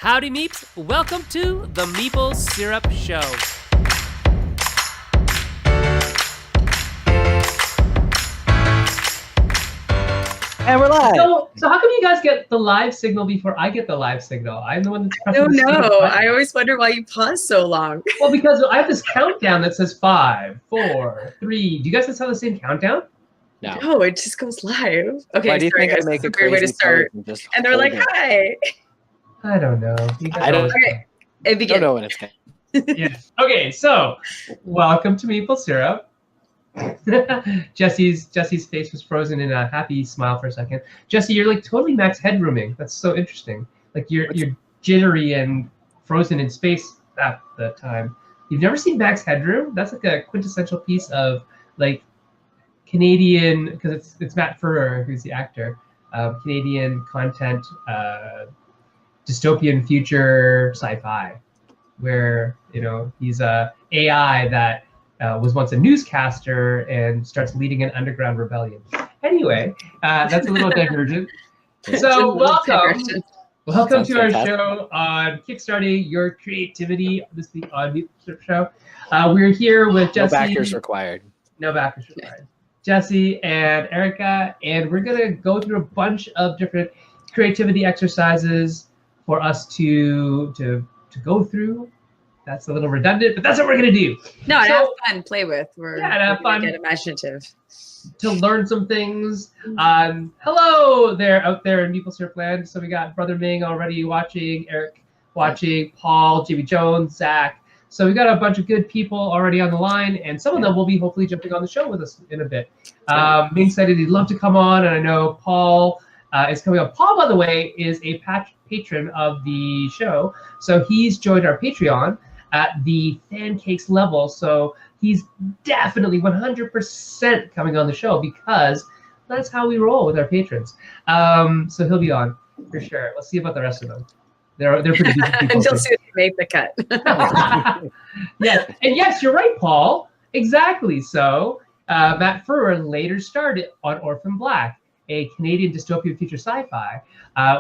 Howdy Meeps, welcome to the Meeple Syrup Show. And we're live. So how come you guys get the live signal before I get the live signal? I'm the one that's pressing I don't the know. button. I always wonder why you pause so long. Well, because I have this countdown that says 5, 4, 3. Do you guys just have the same countdown? No. No, it just goes live. Okay, Why do you sorry, think I guys, make that's a weird way to crazy start. pose just And they're like, hold it? hi. I don't know. You guys I don't- always- Okay, it Don't begins. know when it's going. Yes. Okay, so welcome to Meeple Syrup. Jesse's face was frozen in a happy smile for a second. Jesse, you're like totally max headrooming. That's so interesting. Like you're jittery and frozen in space at the time. You've never seen Max Headroom? That's like a quintessential piece of like Canadian, because it's Matt Ferrer who's the actor. Canadian content, dystopian future sci-fi, where he's a AI that was once a newscaster and starts leading an underground rebellion. Anyway, that's a little divergent. So welcome to our show on Kickstarting Your Creativity this week on Meeple Syrup Show. We're here with Jesse. No backers required. No backers required. Jesse and Erica, and we're gonna go through a bunch of different creativity exercises for us to go through. That's a little redundant, but that's what we're gonna do. No, and have fun, play with. To have fun. Get imaginative. To learn some things. Hello there out there in Meeple Syrup Land. So we got Brother Ming already watching, Eric watching, Paul, Jimmy Jones, Zack. So we got a bunch of good people already on the line, and some of them will be hopefully jumping on the show with us in a bit. Ming said he'd love to come on, and I know Paul is coming on. Paul, by the way, is a patron of the show. So he's joined our Patreon at the Fancakes level. So he's definitely 100% coming on the show because that's how we roll with our patrons. So he'll be on for sure. Let's see about the rest of them. They're pretty decent people. Until soon they make the cut. Yes, and yes, you're right, Paul. Exactly. So Matt Ferrer later started on Orphan Black, a Canadian dystopian future sci-fi,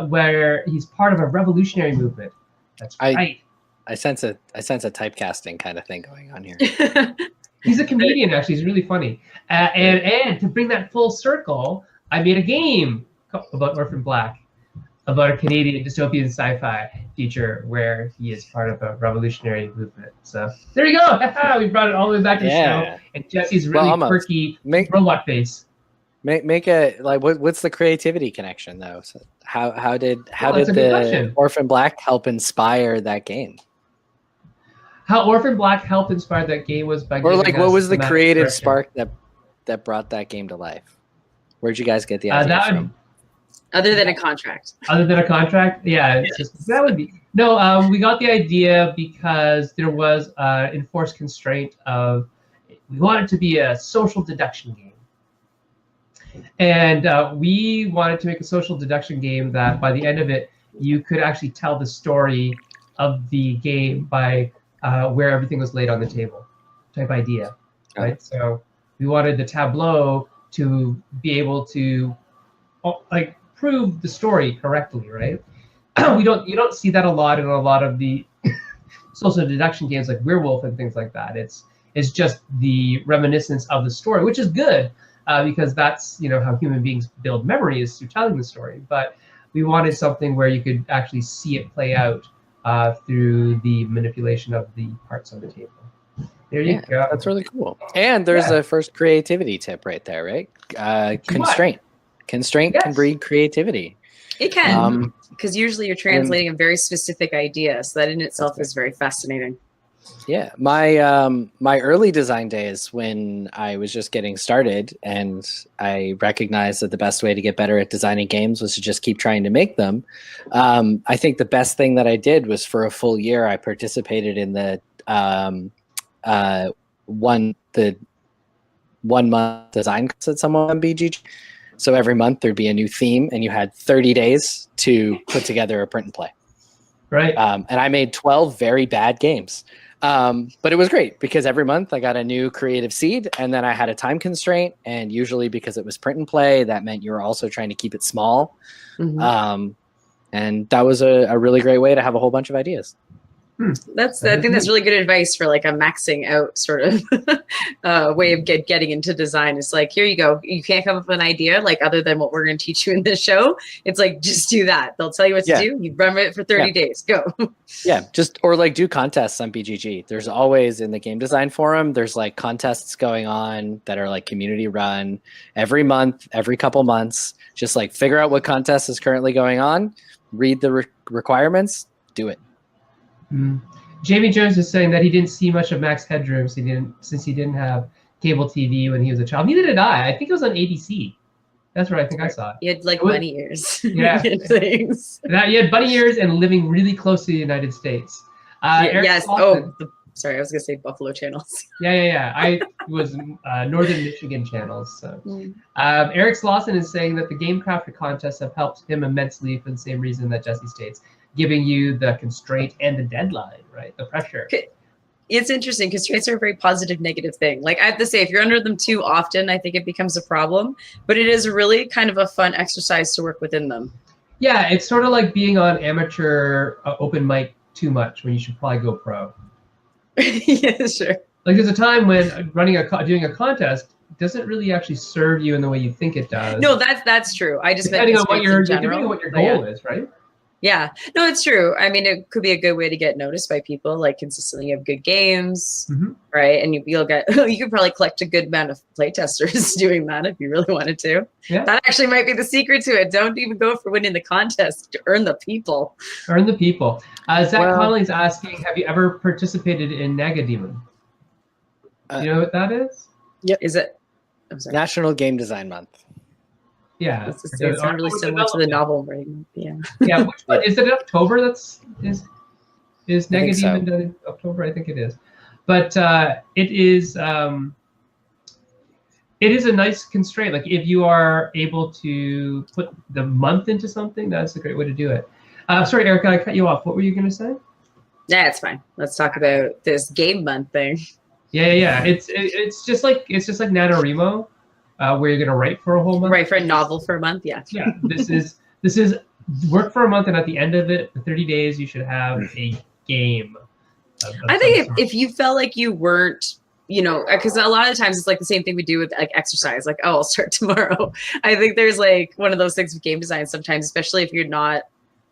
where he's part of a revolutionary movement. That's right. I sense a typecasting kind of thing going on here. He's a comedian, actually. He's really funny. And to bring that full circle, I made a game about Orphan Black, about a Canadian dystopian sci-fi future where he is part of a revolutionary movement. So there you go. We brought it all the way back to the show. And Jesse's really quirky robot face. Make a what's the creativity connection though? So how did the Orphan Black help inspire that game? How Orphan Black helped inspire that game was by what was the creative spark that brought that game to life? Where'd you guys get the idea from? Other than a contract. Other than a contract? Yeah, it's just, that would be. No, we got the idea because there was an enforced constraint of we wanted to be a social deduction game. And we wanted to make a social deduction game that by the end of it, you could actually tell the story of the game by where everything was laid on the table type idea, right? So we wanted the tableau to be able to prove the story correctly, right? You don't see that a lot in a lot of the social deduction games like Werewolf and things like that. It's just the reminiscence of the story, which is good because that's how human beings build memories through telling the story. But we wanted something where you could actually see it play out through the manipulation of the parts on the table. There you go. That's really cool. And there's a first creativity tip right there, right? Constraint. Constraint can breed creativity. It can, because usually you're translating a very specific idea, so that in itself is very fascinating. Yeah, my early design days when I was just getting started, and I recognized that the best way to get better at designing games was to just keep trying to make them. I think the best thing that I did was for a full year I participated in the 1 month design class at someone on BGG. So every month there'd be a new theme, and you had 30 days to put together a print and play. Right. And I made 12 very bad games. But it was great because every month I got a new creative seed, and then I had a time constraint. And usually because it was print and play, that meant you were also trying to keep it small. And that was a really great way to have a whole bunch of ideas. I think that's really good advice for like a maxing out sort of way of getting into design. It's like, here you go. You can't come up with an idea like other than what we're going to teach you in this show. It's like, just do that. They'll tell you what to do. You run it for 30 days. Go. Yeah. Or like do contests on BGG. There's always in the game design forum, there's like contests going on that are like community run every month, every couple months. Just like figure out what contest is currently going on, read the requirements, do it. Jamie Jones is saying that he didn't see much of Max Headroom since he didn't have cable TV when he was a child. Neither did I. I think it was on ABC. That's where I think I saw it. You had like bunny ears. Yeah. Things. You had bunny ears and living really close to the United States. Yes. Slauson, sorry, I was gonna say Buffalo channels. Yeah. I was Northern Michigan channels. So. Eric Slauson is saying that the Game Crafter contests have helped him immensely for the same reason that Jesse states, giving you the constraint and the deadline, right? The pressure. It's interesting. Constraints are a very positive, negative thing. Like I have to say, if you're under them too often, I think it becomes a problem. But it is really kind of a fun exercise to work within them. Yeah, it's sort of like being on amateur open mic too much when you should probably go pro. Yeah, sure. Like there's a time when doing a contest doesn't really actually serve you in the way you think it does. No, that's true. I just depending on what your goal is, right? Yeah, no, it's true. I mean, it could be a good way to get noticed by people, like consistently have good games, right? And you could probably collect a good amount of playtesters doing that if you really wanted to. Yeah. That actually might be the secret to it. Don't even go for winning the contest. Earn the people. Earn the people. Zach Connolly's asking, have you ever participated in Nagademon? Do you know what that is? Yep. Is it? National Game Design Month. Yeah, it's not really similar to the novel, right? Yeah. Yeah, which one is it? In October? Is Nagademon done in October? I think it is. But it is a nice constraint. Like if you are able to put the month into something, that's a great way to do it. Sorry, Erica, I cut you off. What were you going to say? Yeah, it's fine. Let's talk about this game month thing. Yeah. It's just like NaNoWriMo. Where you're going to write for a whole month. Write for a novel for a month, yeah. Yeah, this is work for a month, and at the end of it, for 30 days, you should have a game. I think if you felt like you weren't, because a lot of times it's like the same thing we do with like exercise, like, oh, I'll start tomorrow. I think there's like one of those things with game design sometimes, especially if you're not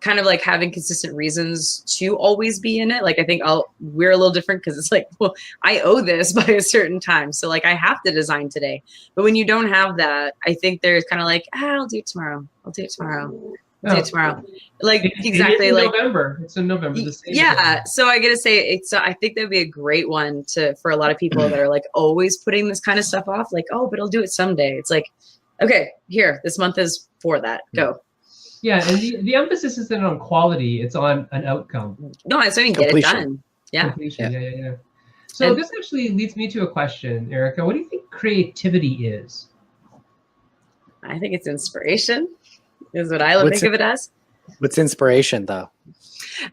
kind of like having consistent reasons to always be in it. Like I think we're a little different because it's like, well, I owe this by a certain time. So like I have to design today. But when you don't have that, I think there's kind of like, I'll do it tomorrow. Like exactly like November. It's in November. Yeah. So I gotta say I think that'd be a great one for a lot of people that are like always putting this kind of stuff off. Like, oh, but I'll do it someday. It's like, okay, here, this month is for that. Go. Yeah, and the emphasis isn't on quality; it's on an outcome. No, I mean get it done. Yeah. Completion. Yeah. So this actually leads me to a question, Erica. What do you think creativity is? I think it's inspiration, is what I think of it as. What's inspiration, though?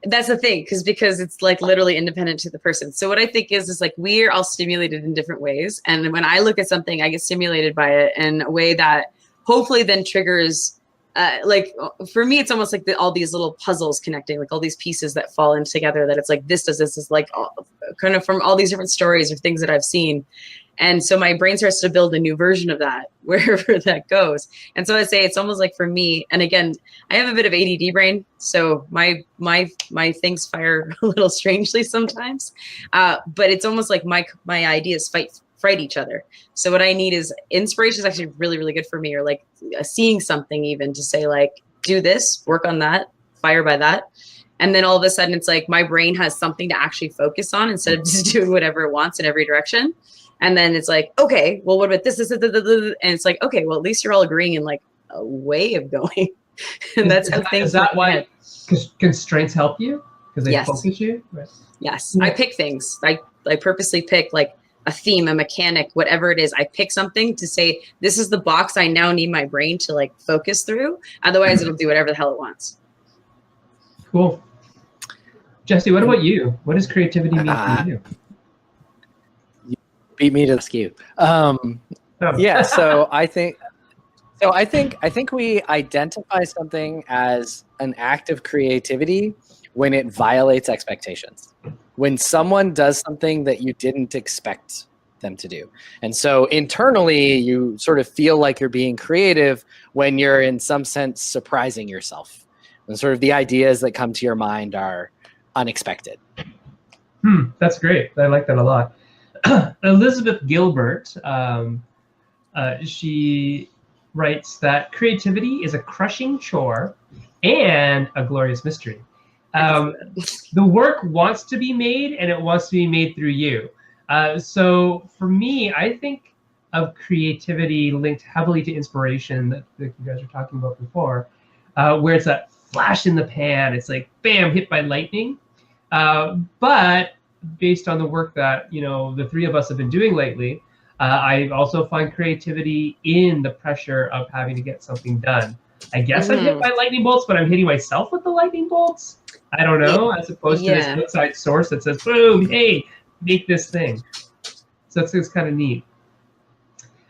That's the thing, because it's like literally independent to the person. So what I think is like we're all stimulated in different ways, and when I look at something, I get stimulated by it in a way that hopefully then triggers. Like for me, it's almost like all these little puzzles connecting, like all these pieces that fall in together. That it's like this is like kind of from all these different stories or things that I've seen, and so my brain starts to build a new version of that wherever that goes. And so I say it's almost like for me, and again, I have a bit of ADD brain, so my things fire a little strangely sometimes, but it's almost like my ideas fight each other. So what I need is inspiration is actually really, really good for me, or like seeing something even to say like, do this, work on that, fire by that. And then all of a sudden it's like my brain has something to actually focus on instead of just doing whatever it wants in every direction. And then it's like, okay, well, what about this? And it's like, okay, well, at least you're all agreeing in like a way of going. And that's how things. Is that why constraints help you? Because they focus you? Right. Yes. I pick things. I purposely pick like a theme, a mechanic, whatever it is. I pick something to say, this is the box I now need my brain to like focus through. Otherwise it'll do whatever the hell it wants. Cool. Jesse, what about you? What does creativity mean for you? You beat me to the skew. Yeah, so I think we identify something as an act of creativity when it violates expectations. When someone does something that you didn't expect them to do. And so internally, you sort of feel like you're being creative when you're in some sense surprising yourself. And sort of the ideas that come to your mind are unexpected. That's great. I like that a lot. Elizabeth Gilbert, she writes that creativity is a crushing chore and a glorious mystery. The work wants to be made, and it wants to be made through you. So for me, I think of creativity linked heavily to inspiration that you guys were talking about before, where it's that flash in the pan. It's like, bam, hit by lightning. But based on the work that the three of us have been doing lately, I also find creativity in the pressure of having to get something done. I guess I'm hit by lightning bolts, but I'm hitting myself with the lightning bolts. I don't know, as opposed to this outside source that says, boom, hey, make this thing. So it's kind of neat.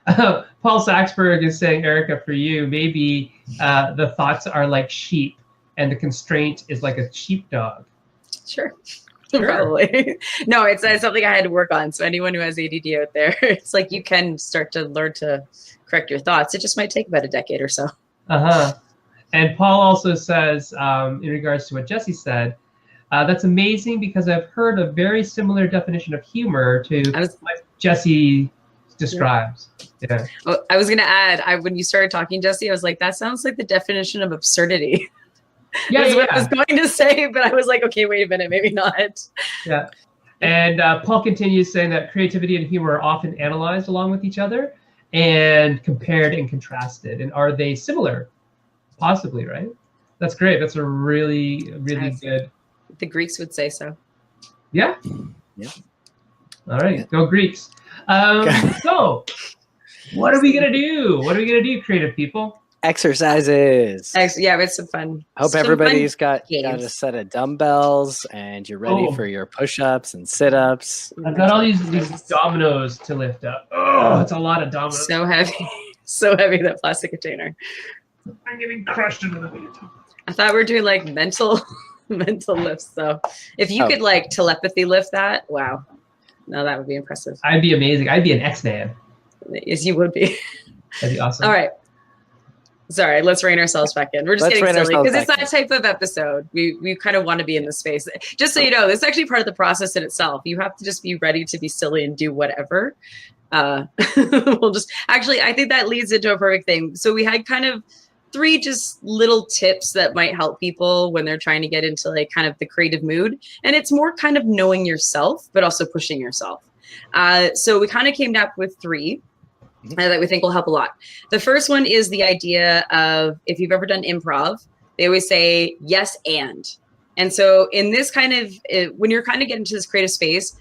Paul Saxberg is saying, Erica, for you, maybe the thoughts are like sheep and the constraint is like a sheepdog. Sure. Probably. No, it's something I had to work on. So anyone who has ADD out there, it's like you can start to learn to correct your thoughts. It just might take about a decade or so. And Paul also says, in regards to what Jesse said, that's amazing because I've heard a very similar definition of humor to what Jesse describes. Yeah. Well, I was going to add, when you started talking, Jesse, I was like, that sounds like the definition of absurdity. That's what I was going to say, but I was like, okay, wait a minute, maybe not. Yeah. And Paul continues saying that creativity and humor are often analyzed along with each other and compared and contrasted. And are they similar? Possibly, right? That's great. That's a really, really good. The Greeks would say so. Yeah. Yeah. All right. Go Greeks. So what are we going to do? What are we going to do, creative people? Exercises. Yeah, it's some fun. Hope everybody's got a set of dumbbells and you're ready for your push-ups and sit-ups. I've got all these dominoes to lift up. Oh, it's a lot of dominoes. So heavy. So heavy, that plastic container. I'm getting crushed into the feet. I thought we were doing like mental lifts though. If you could like telepathy lift that, wow. No, that would be impressive. I'd be amazing. I'd be an X-Man. Yes, you would be. That'd be awesome. All right. Sorry, let's rein ourselves back in. We're just getting silly because it's that type of episode. We kind of want to be in this space. Just so you know, this is actually part of the process in itself. You have to just be ready to be silly and do whatever. We'll just actually, I think that leads into a perfect thing. So we had kind of 3 just little tips that might help people when they're trying to get into like kind of the creative mood. And it's more kind of knowing yourself, but also pushing yourself. So we kind of came up with 3. That we think will help a lot. The first one is the idea of, if you've ever done improv, they always say yes and. And so in this kind of, when you're kind of getting into this creative space,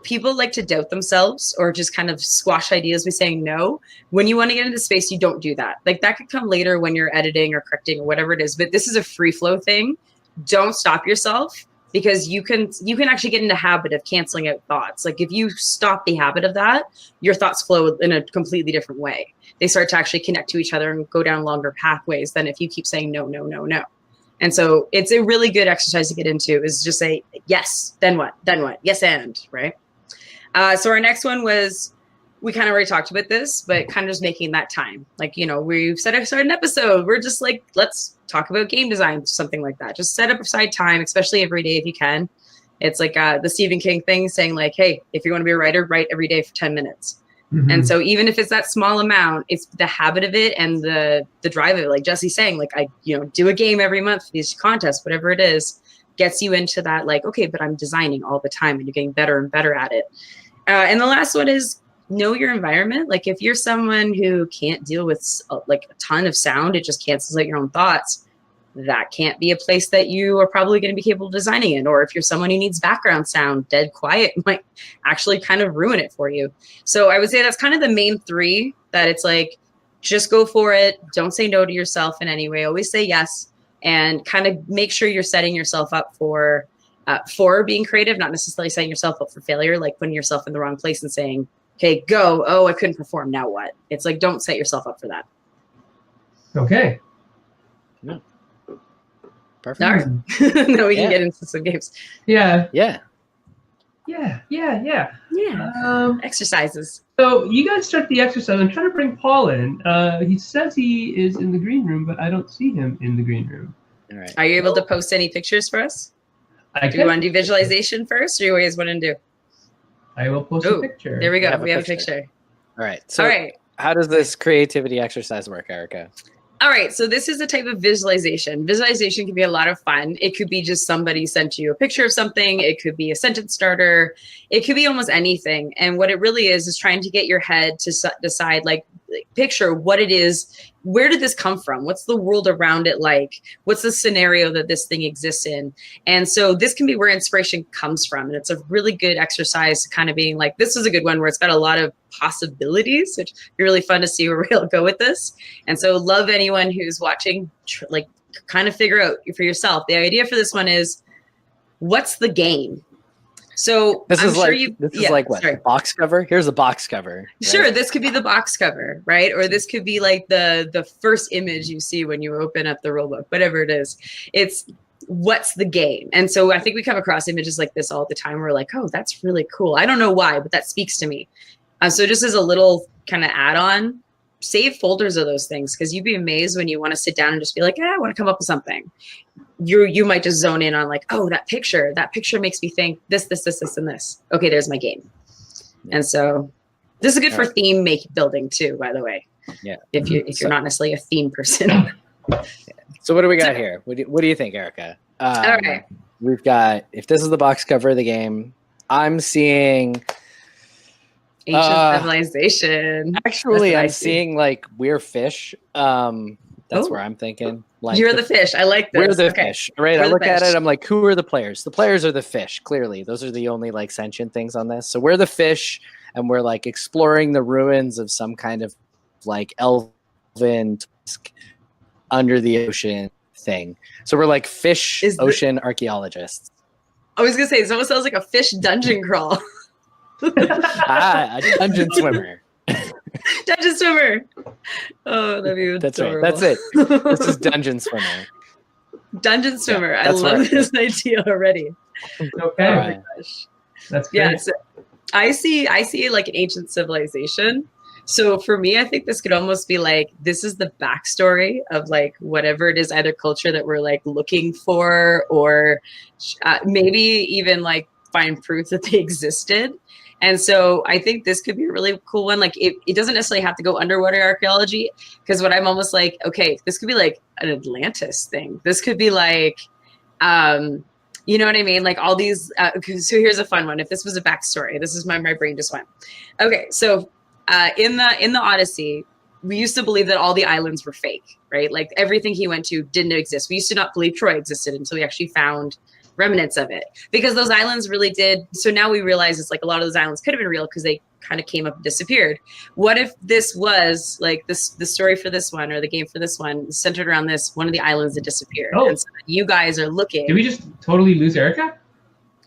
people like to doubt themselves or just kind of squash ideas by saying no. When you want to get into space, you don't do that. Like that could come later when you're editing or correcting or whatever it is, but this is a free flow thing. Don't stop yourself, because you can actually get in the habit of canceling out thoughts. Like if you stop the habit of that, your thoughts flow in a completely different way. They start to actually connect to each other and go down longer pathways than if you keep saying no, no, no, no. And so it's a really good exercise to get into, is just say yes, then what, yes and, right? So our next one was, we kind of already talked about this, but kind of just making that time. Like, we've set aside an episode. We're just like, let's talk about game design, something like that. Just set up aside time, especially every day if you can. It's like the Stephen King thing saying like, hey, if you want to be a writer, write every day for 10 minutes. Mm-hmm. And so even if it's that small amount, it's the habit of it and the drive of it. Like Jesse's saying, like I do a game every month for these contests, whatever it is, gets you into that like, okay, but I'm designing all the time and you're getting better and better at it. And the last one is, know your environment. Like if you're someone who can't deal with like a ton of sound, it just cancels out your own thoughts. That can't be a place that you are probably going to be capable of designing in. Or if you're someone who needs background sound, dead quiet might actually kind of ruin it for you. So I would say that's kind of the main 3, that it's like, just go for it. Don't say no to yourself in any way. Always say yes, and kind of make sure you're setting yourself up for being creative, not necessarily setting yourself up for failure, like putting yourself in the wrong place and saying, okay, go. Oh, I couldn't perform. Now what? It's like, don't set yourself up for that. Okay. Perfect. All right. Then we can Yeah. get into some games. Yeah. Yeah. Yeah. Exercises. So you guys start the exercise. I'm trying to bring Paul in. He says he is in the green room, but I don't see him in the green room. All right. Are you able to post any pictures for us? Do you want to do visualization first, or you always want to do? I will post a picture. There we go. have a We have a picture. picture. All right. So All right. how does this creativity exercise work, Erica? All right, so this is a type of visualization. Visualization can be a lot of fun. It could be just somebody sent you a picture of something. It could be a sentence starter. It could be almost anything. And what it really is trying to get your head to decide, like, picture what it is. Where did this come from? What's the world around it like? What's the scenario that this thing exists in? And so this can be where inspiration comes from. And it's a really good exercise, kind of being like, this is a good one where it's got a lot of possibilities, which would be really fun to see where we'll go with this. And so love anyone who's watching, like, kind of figure out for yourself. The idea for this one is, what's the game? So This is sure like what? The box cover? Here's a box cover. Right? Sure, this could be the box cover, right? Or this could be like the first image you see when you open up the rulebook, whatever it is. It's what's the game? And so I think we come across images like this all the time. We're like, oh, that's really cool. I don't know why, but that speaks to me. So just as a little kind of add-on, save folders of those things, because you'd be amazed when you want to sit down and just be like, I want to come up with something. You might just zone in on like, oh, that picture makes me think this, and this. Okay, there's my game. And so this is good for theme building too, by the way. Yeah. If you're not necessarily a theme person. So what do we got here? What do you think, Erica? All right. We've got, if this is the box cover of the game, I'm seeing ancient civilization. Actually, I'm seeing like we're fish. That's where I'm thinking. Like you're the fish. I like this. We're the fish. Right. I look at it. I'm like, who are the players? The players are the fish. Clearly, those are the only like sentient things on this. So we're the fish, and we're like exploring the ruins of some kind of like elven under the ocean thing. So we're like fish ocean archaeologists. I was gonna say, it almost sounds like a fish dungeon crawl. A dungeon swimmer. Dungeon swimmer. Oh, that'd be adorable. That's right. That's it. This is dungeon swimmer. Dungeon swimmer. Yeah, I love this idea already. Okay. Oh my gosh. That's great. Yeah, so I see like an ancient civilization. So for me, I think this could almost be like, this is the backstory of like whatever it is, either culture that we're like looking for, or maybe even like find proof that they existed. And so I think this could be a really cool one. Like it doesn't necessarily have to go underwater archaeology, because what I'm almost like, okay, this could be like an Atlantis thing. This could be like, you know what I mean? Like all these, so here's a fun one. If this was a backstory, this is my brain just went. Okay, so in the Odyssey, we used to believe that all the islands were fake, right? Like everything he went to didn't exist. We used to not believe Troy existed until we actually found remnants of it, because those islands really did. So now we realize it's like a lot of those islands could have been real because they kind of came up and disappeared. What if this was like the story for this one, or the game for this one, centered around this one of the islands that disappeared? Oh. And so you guys are looking. Did we just totally lose Erica?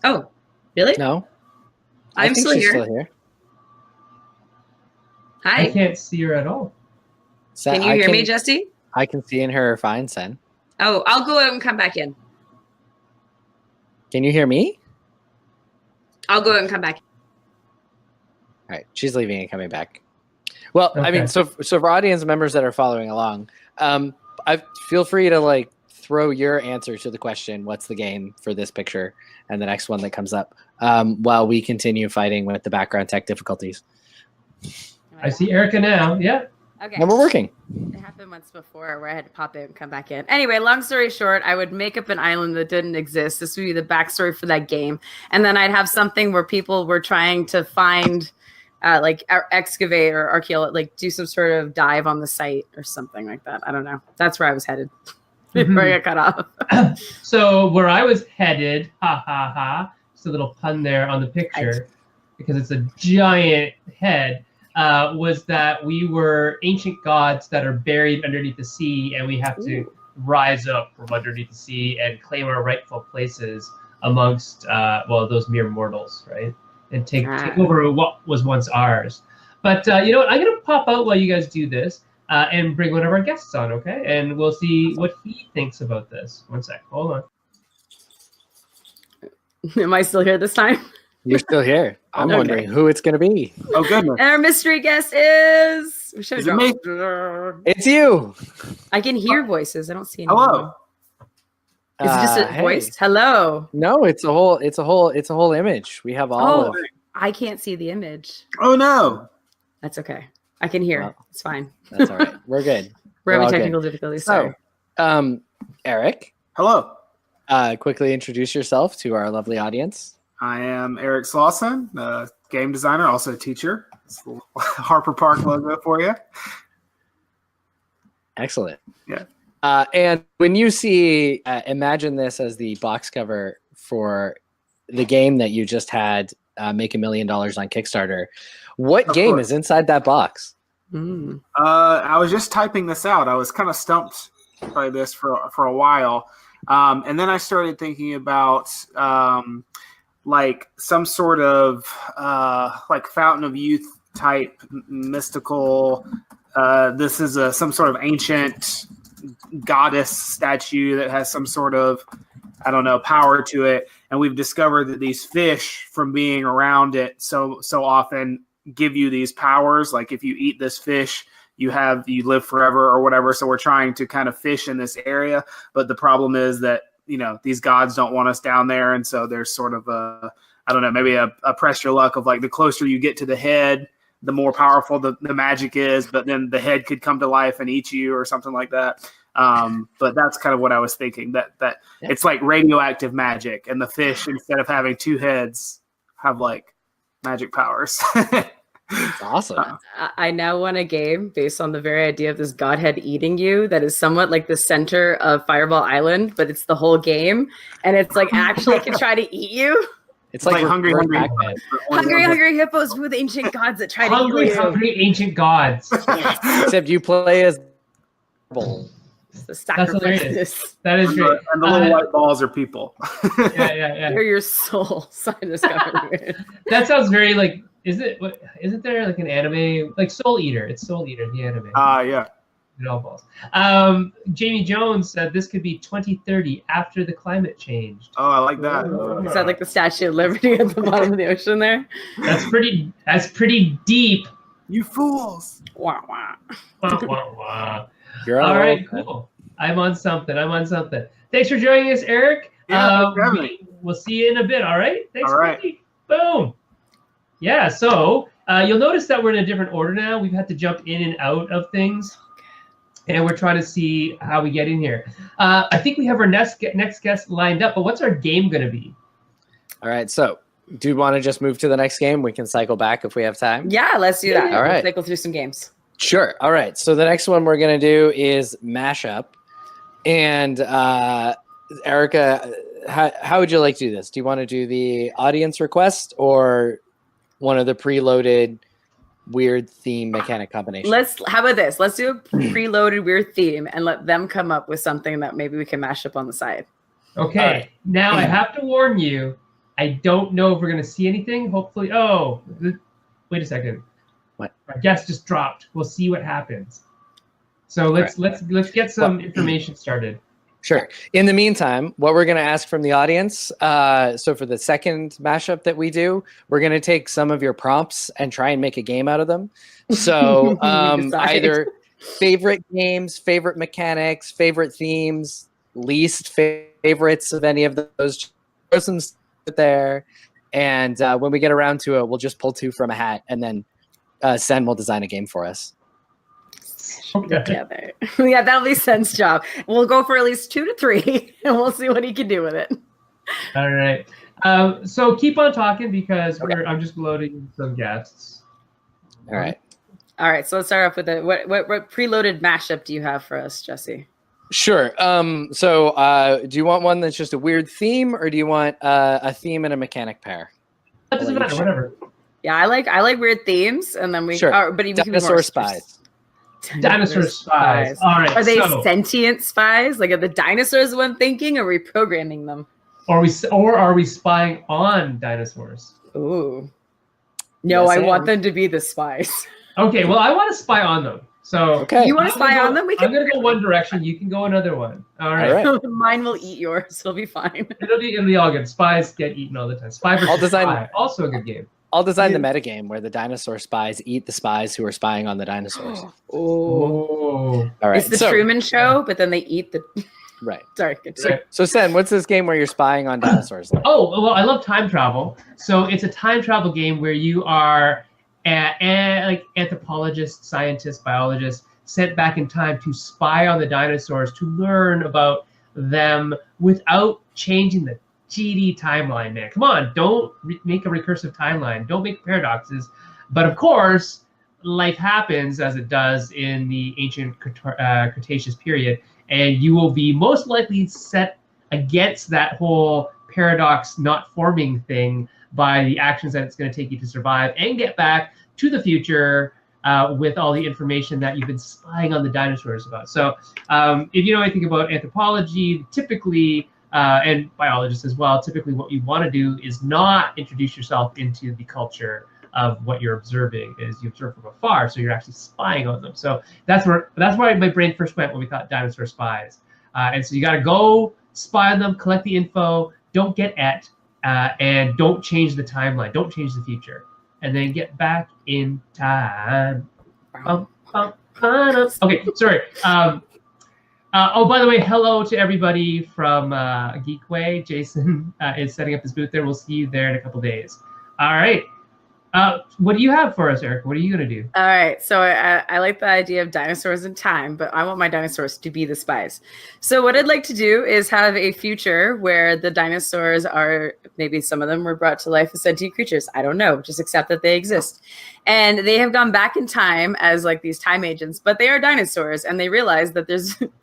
Oh, really? No, I'm still she's here. Still here. Hi. I can't see her at all. So Can you hear me, Jesse? I can see in her fine, Sen. Oh, I'll go out and come back in. Can you hear me? I'll go out and come back. All right, she's leaving and coming back. Well, Okay. I mean, so for audience members that are following along, I feel free to like throw your answer to the question, what's the game for this picture, and the next one that comes up, while we continue fighting with the background tech difficulties. I see Erica now. Yeah. Okay. And we're working. It happened once before where I had to pop out and come back in. Anyway, long story short, I would make up an island that didn't exist. This would be the backstory for that game. And then I'd have something where people were trying to find, excavate or archaeology, like do some sort of dive on the site or something like that. I don't know. That's where I was headed before I got cut off. So where I was headed, just a little pun there on the picture, because it's a giant head. Was that we were ancient gods that are buried underneath the sea, and we have to rise up from underneath the sea and claim our rightful places amongst those mere mortals, right? And take over what was once ours. But you know what? I'm gonna pop out while you guys do this. and bring one of our guests on, okay? And we'll see what he thinks about this. One sec. Hold on. Am I still here this time? You're still here. I'm Okay. wondering who it's going to be. Oh, goodness. And our mystery guest is. We should Is have it dropped. It's you. I can hear voices. I don't see anyone. Hello. Is it just a Hey. voice? Hello. No, it's a whole image. We have all Oh, of I can't see the image. Oh, no. That's okay. I can hear. Well, It's fine. That's all right. We're good. We're all having good. technical difficulties. Sorry. So, Eric, Hello. quickly introduce yourself to our lovely audience. I am Eric Slauson, game designer, also a teacher. It's the Harper Park logo for you. Excellent. Yeah. And when you see, imagine this as the box cover for the game that you just had make $1 million on Kickstarter. What Of game course. is inside that box? Mm. I was just typing this out. I was kind of stumped by this for a while. And then I started thinking about like some sort of like Fountain of Youth type mystical. This is some sort of ancient goddess statue that has some sort of, I don't know, power to it. And we've discovered that these fish, from being around it so often, give you these powers. Like if you eat this fish, you live forever or whatever. So we're trying to kind of fish in this area. But the problem is that, these gods don't want us down there. And so there's sort of I don't know, maybe a press your luck of like the closer you get to the head, the more powerful the magic is, but then the head could come to life and eat you or something like that. But that's kind of what I was thinking, that it's like radioactive magic, and the fish, instead of having two heads, have like magic powers. It's awesome. I now want a game based on the very idea of this godhead eating you that is somewhat like the center of Fireball Island, but it's the whole game. And it's like actually can try to eat you. It's like Hungry Pac-Man. Hungry hippos with ancient gods that try to eat you. Hungry ancient gods. Except you play as bull. The That's sacrifices. hilarious. That is great. And the little white balls are people. Yeah. They're your soul. Sign this government. That sounds very like. Isn't there like an anime like Soul Eater? It's Soul Eater, the anime. Yeah. It all falls. Jamie Jones said this could be 2030 after the climate changed. Oh, I like that. Is that like the Statue of Liberty at the bottom of the ocean there? That's pretty deep. You fools. Wah, wah. Wah, wah, wah. You're on All a right, roll. cool. I'm on something. Thanks for joining us, Eric. Yeah, thanks for having me. We'll see you in a bit. All right. Thanks, All right. buddy. Boom. Yeah. So you'll notice that we're in a different order now. We've had to jump in and out of things, and we're trying to see how we get in here. I think we have our next guest lined up. But what's our game going to be? All right. So, do you want to just move to the next game? We can cycle back if we have time. Yeah, let's do that. All right. Let's cycle through some games. Sure. All right. So the next one we're going to do is Mashup. And Erica, how would you like to do this? Do you want to do the audience request or one of the preloaded weird theme mechanic combinations? How about this? Let's do a preloaded weird theme and let them come up with something that maybe we can mash up on the side. Okay. All right. Now I have to warn you. I don't know if we're going to see anything. Hopefully. Oh, wait a second. What? Our guest just dropped. We'll see what happens. So let's get some information started. Sure. In the meantime, what we're going to ask from the audience, so for the second mashup that we do, we're going to take some of your prompts and try and make a game out of them. So Decide. either favorite games, favorite mechanics, favorite themes, least favorites of any of those. Throw some stuff there. And when we get around to it, we'll just pull two from a hat, and then Sen will design a game for us. Okay. Together. Yeah, that'll be Sen's job. We'll go for at least 2 to 3, and we'll see what he can do with it. All right. So keep on talking because I'm just loading some guests. All right. All right, so let's start off with what preloaded mashup do you have for us, Jesse? Sure. So do you want one that's just a weird theme, or do you want a theme and a mechanic pair? That doesn't matter. Whatever. Yeah, I like weird themes, and then we Sure. but we can be more Dinosaur spies. Dinosaur spies. All right. Are they so, sentient spies? Like, are the dinosaurs the one thinking, or are we programming them? or are we spying on dinosaurs? Ooh. No, Yes, I I want am. them to be the spies. Okay. Well, I want to spy on them. So Okay. You want to spy on them? We I'm can. gonna go one direction. You can go another one. All right. All right. Mine will eat yours. It'll be fine. It'll be all good. Spies get eaten all the time. Spy versus design- Spy, also a good game. I'll design the metagame where the dinosaur spies eat the spies who are spying on the dinosaurs. Oh. Oh. All right. It's the Truman Show, but then they eat the. Right. Sorry. Right. So Sen, what's this game where you're spying on dinosaurs? Oh, well, I love time travel. So it's a time travel game where you are like anthropologist, scientist, biologist sent back in time to spy on the dinosaurs to learn about them without changing the GD timeline, man. Come on, don't make a recursive timeline. Don't make paradoxes. But of course, life happens as it does in the ancient Cretaceous period, and you will be most likely set against that whole paradox not forming thing by the actions that it's going to take you to survive and get back to the future with all the information that you've been spying on the dinosaurs about. So if you know anything about anthropology, typically, and biologists as well, typically what you want to do is not introduce yourself into the culture of what you're observing, is you observe from afar, so you're actually spying on them. So that's where my brain first went when we thought dinosaur spies. And so you got to go spy on them, collect the info, don't get and don't change the timeline, don't change the future, and then get back in time. Okay, sorry. Oh, by the way, hello to everybody from Geekway. Jason is setting up his booth there. We'll see you there in a couple days. All right. What do you have for us, Eric? What are you going to do? All right. So I like the idea of dinosaurs in time, but I want my dinosaurs to be the spies. So what I'd like to do is have a future where the dinosaurs are, maybe some of them were brought to life as sentient creatures. I don't know. Just accept that they exist. And they have gone back in time as like these time agents, but they are dinosaurs, and they realize that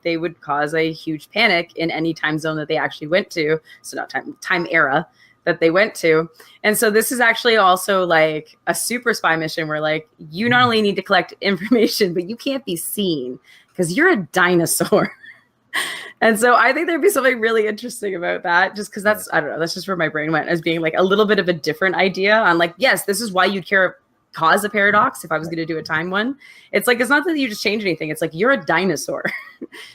they would cause a huge panic in any time zone that they actually went to. So not time era that they went to. And so this is actually also like a super spy mission where like you not only need to collect information, but you can't be seen because you're a dinosaur. And so I think there'd be something really interesting about that, just because that's, I don't know, that's just where my brain went, as being like a little bit of a different idea on like, yes, this is why you'd cause a paradox if I was going to do a time one. It's like, it's not that you just change anything. It's like, you're a dinosaur.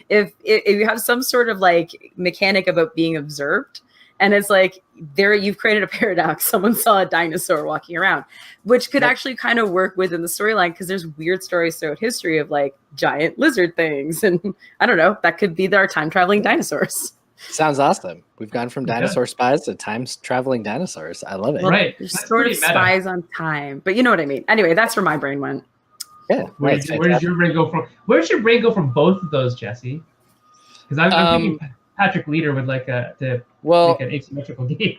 if you have some sort of like mechanic about being observed, and it's like, there you've created a paradox. Someone saw a dinosaur walking around, which could actually kind of work within the storyline, because there's weird stories throughout history of like giant lizard things. And I don't know, that could be our time traveling dinosaurs. Sounds awesome. We've gone from dinosaur spies to time traveling dinosaurs. I love it. Well, right. There's sort of spies on time, but you know what I mean. Anyway, that's where my brain went. Yeah. Where did your brain go from? Where did your brain go from both of those, Jesse? Because I'm thinking Patrick Leader would like to make an asymmetrical game.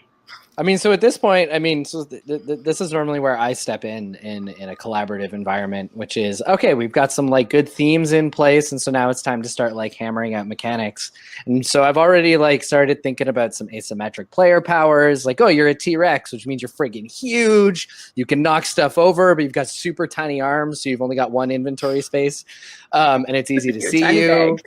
I mean, so at this point, I mean, so this is normally where I step in a collaborative environment, which is, okay, we've got some like good themes in place. And so now it's time to start like hammering out mechanics. And so I've already like started thinking about some asymmetric player powers, like, oh, you're a T-Rex, which means you're friggin' huge. You can knock stuff over, but you've got super tiny arms. So you've only got one inventory space. And it's easy to see you. Bag.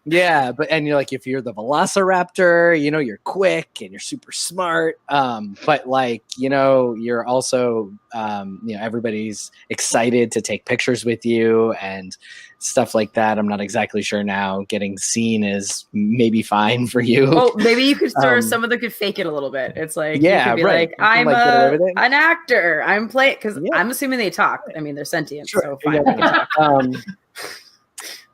Yeah, and you're like, if you're the Velociraptor, you know, you're quick and you're super smart. But like, you know, you're also, you know, everybody's excited to take pictures with you and stuff like that. I'm not exactly sure now. Getting seen is maybe fine for you. Oh, maybe you could sort of, some of them could fake it a little bit. It's like, yeah, you could be right. like, I'm like, an actor. I'm playing, because Yeah. I'm assuming they talk. I mean, they're sentient, Sure. so fine. Yeah.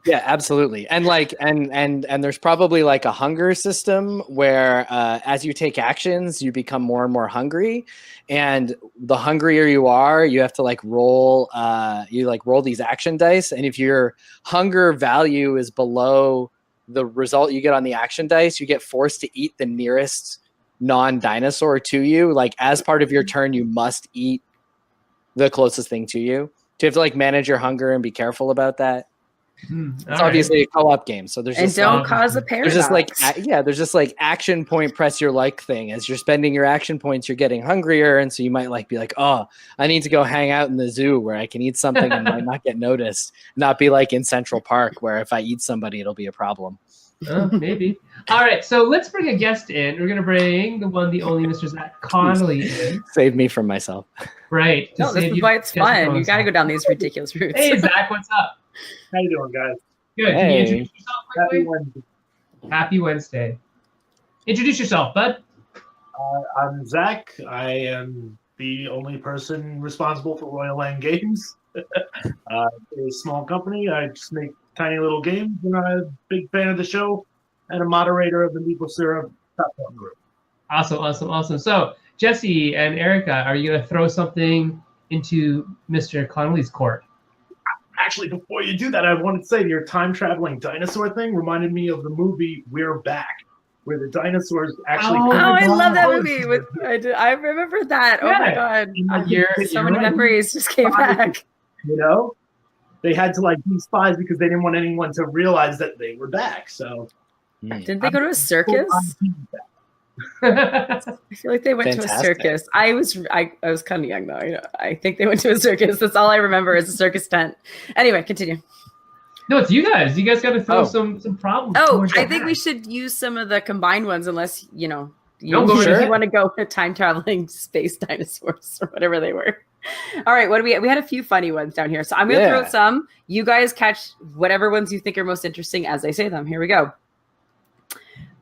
Yeah, absolutely. And like, and there's probably like a hunger system where as you take actions, you become more and more hungry. And the hungrier you are, you have to like roll, roll these action dice. And if your hunger value is below the result you get on the action dice, you get forced to eat the nearest non-dinosaur to you. Like as part of your turn, you must eat the closest thing to you. So you have to like manage your hunger and be careful about that. It's obviously a co-op game, so there's just don't cause a paradox. There's just like action point press your like thing. As you're spending your action points, you're getting hungrier, and so you might like be like, oh, I need to go hang out in the zoo where I can eat something and might not get noticed. Not be like in Central Park where if I eat somebody, it'll be a problem. Maybe. All right, so let's bring a guest in. We're gonna bring the one, the only Mr. Zack Connolly in. Save me from myself. Right. No, this is why it's fun. You got to go down these ridiculous routes. Hey, Zack, what's up? How you doing, guys? Good. Can you Hey. introduce yourself Happy quickly? Wednesday. Happy Wednesday. Introduce yourself, bud. I'm Zack. I am the only person responsible for Royal Land Games. It's a small company. I just make tiny little games, and I'm a big fan of the show and a moderator of the Meeple Syrup Show group. Awesome. So, Jesse and Erica, are you going to throw something into Mr. Connolly's court? Actually, before you do that, I wanted to say your time-traveling dinosaur thing reminded me of the movie We're Back, where the dinosaurs actually... Oh, I love that Oh, movie. I remember that. Oh my Yeah. god. So many memories just came back. You know? They had to be spies because they didn't want anyone to realize that they were back, so... Didn't they go to a circus? That's I feel like they went to a Fantastic. circus. I was kind of young though. I think they went to a circus. That's all I remember is a circus tent. Anyway, continue. No, it's you guys. You guys got to throw Oh. some problems. Oh, towards I your think we back. should use some of the combined ones, unless you No, if go right you ahead. want to go with time traveling space dinosaurs or whatever they were. All right, what do we had a few funny ones down here, so I'm gonna throw Yeah. some. You guys catch whatever ones you think are most interesting as I say them. Here we go.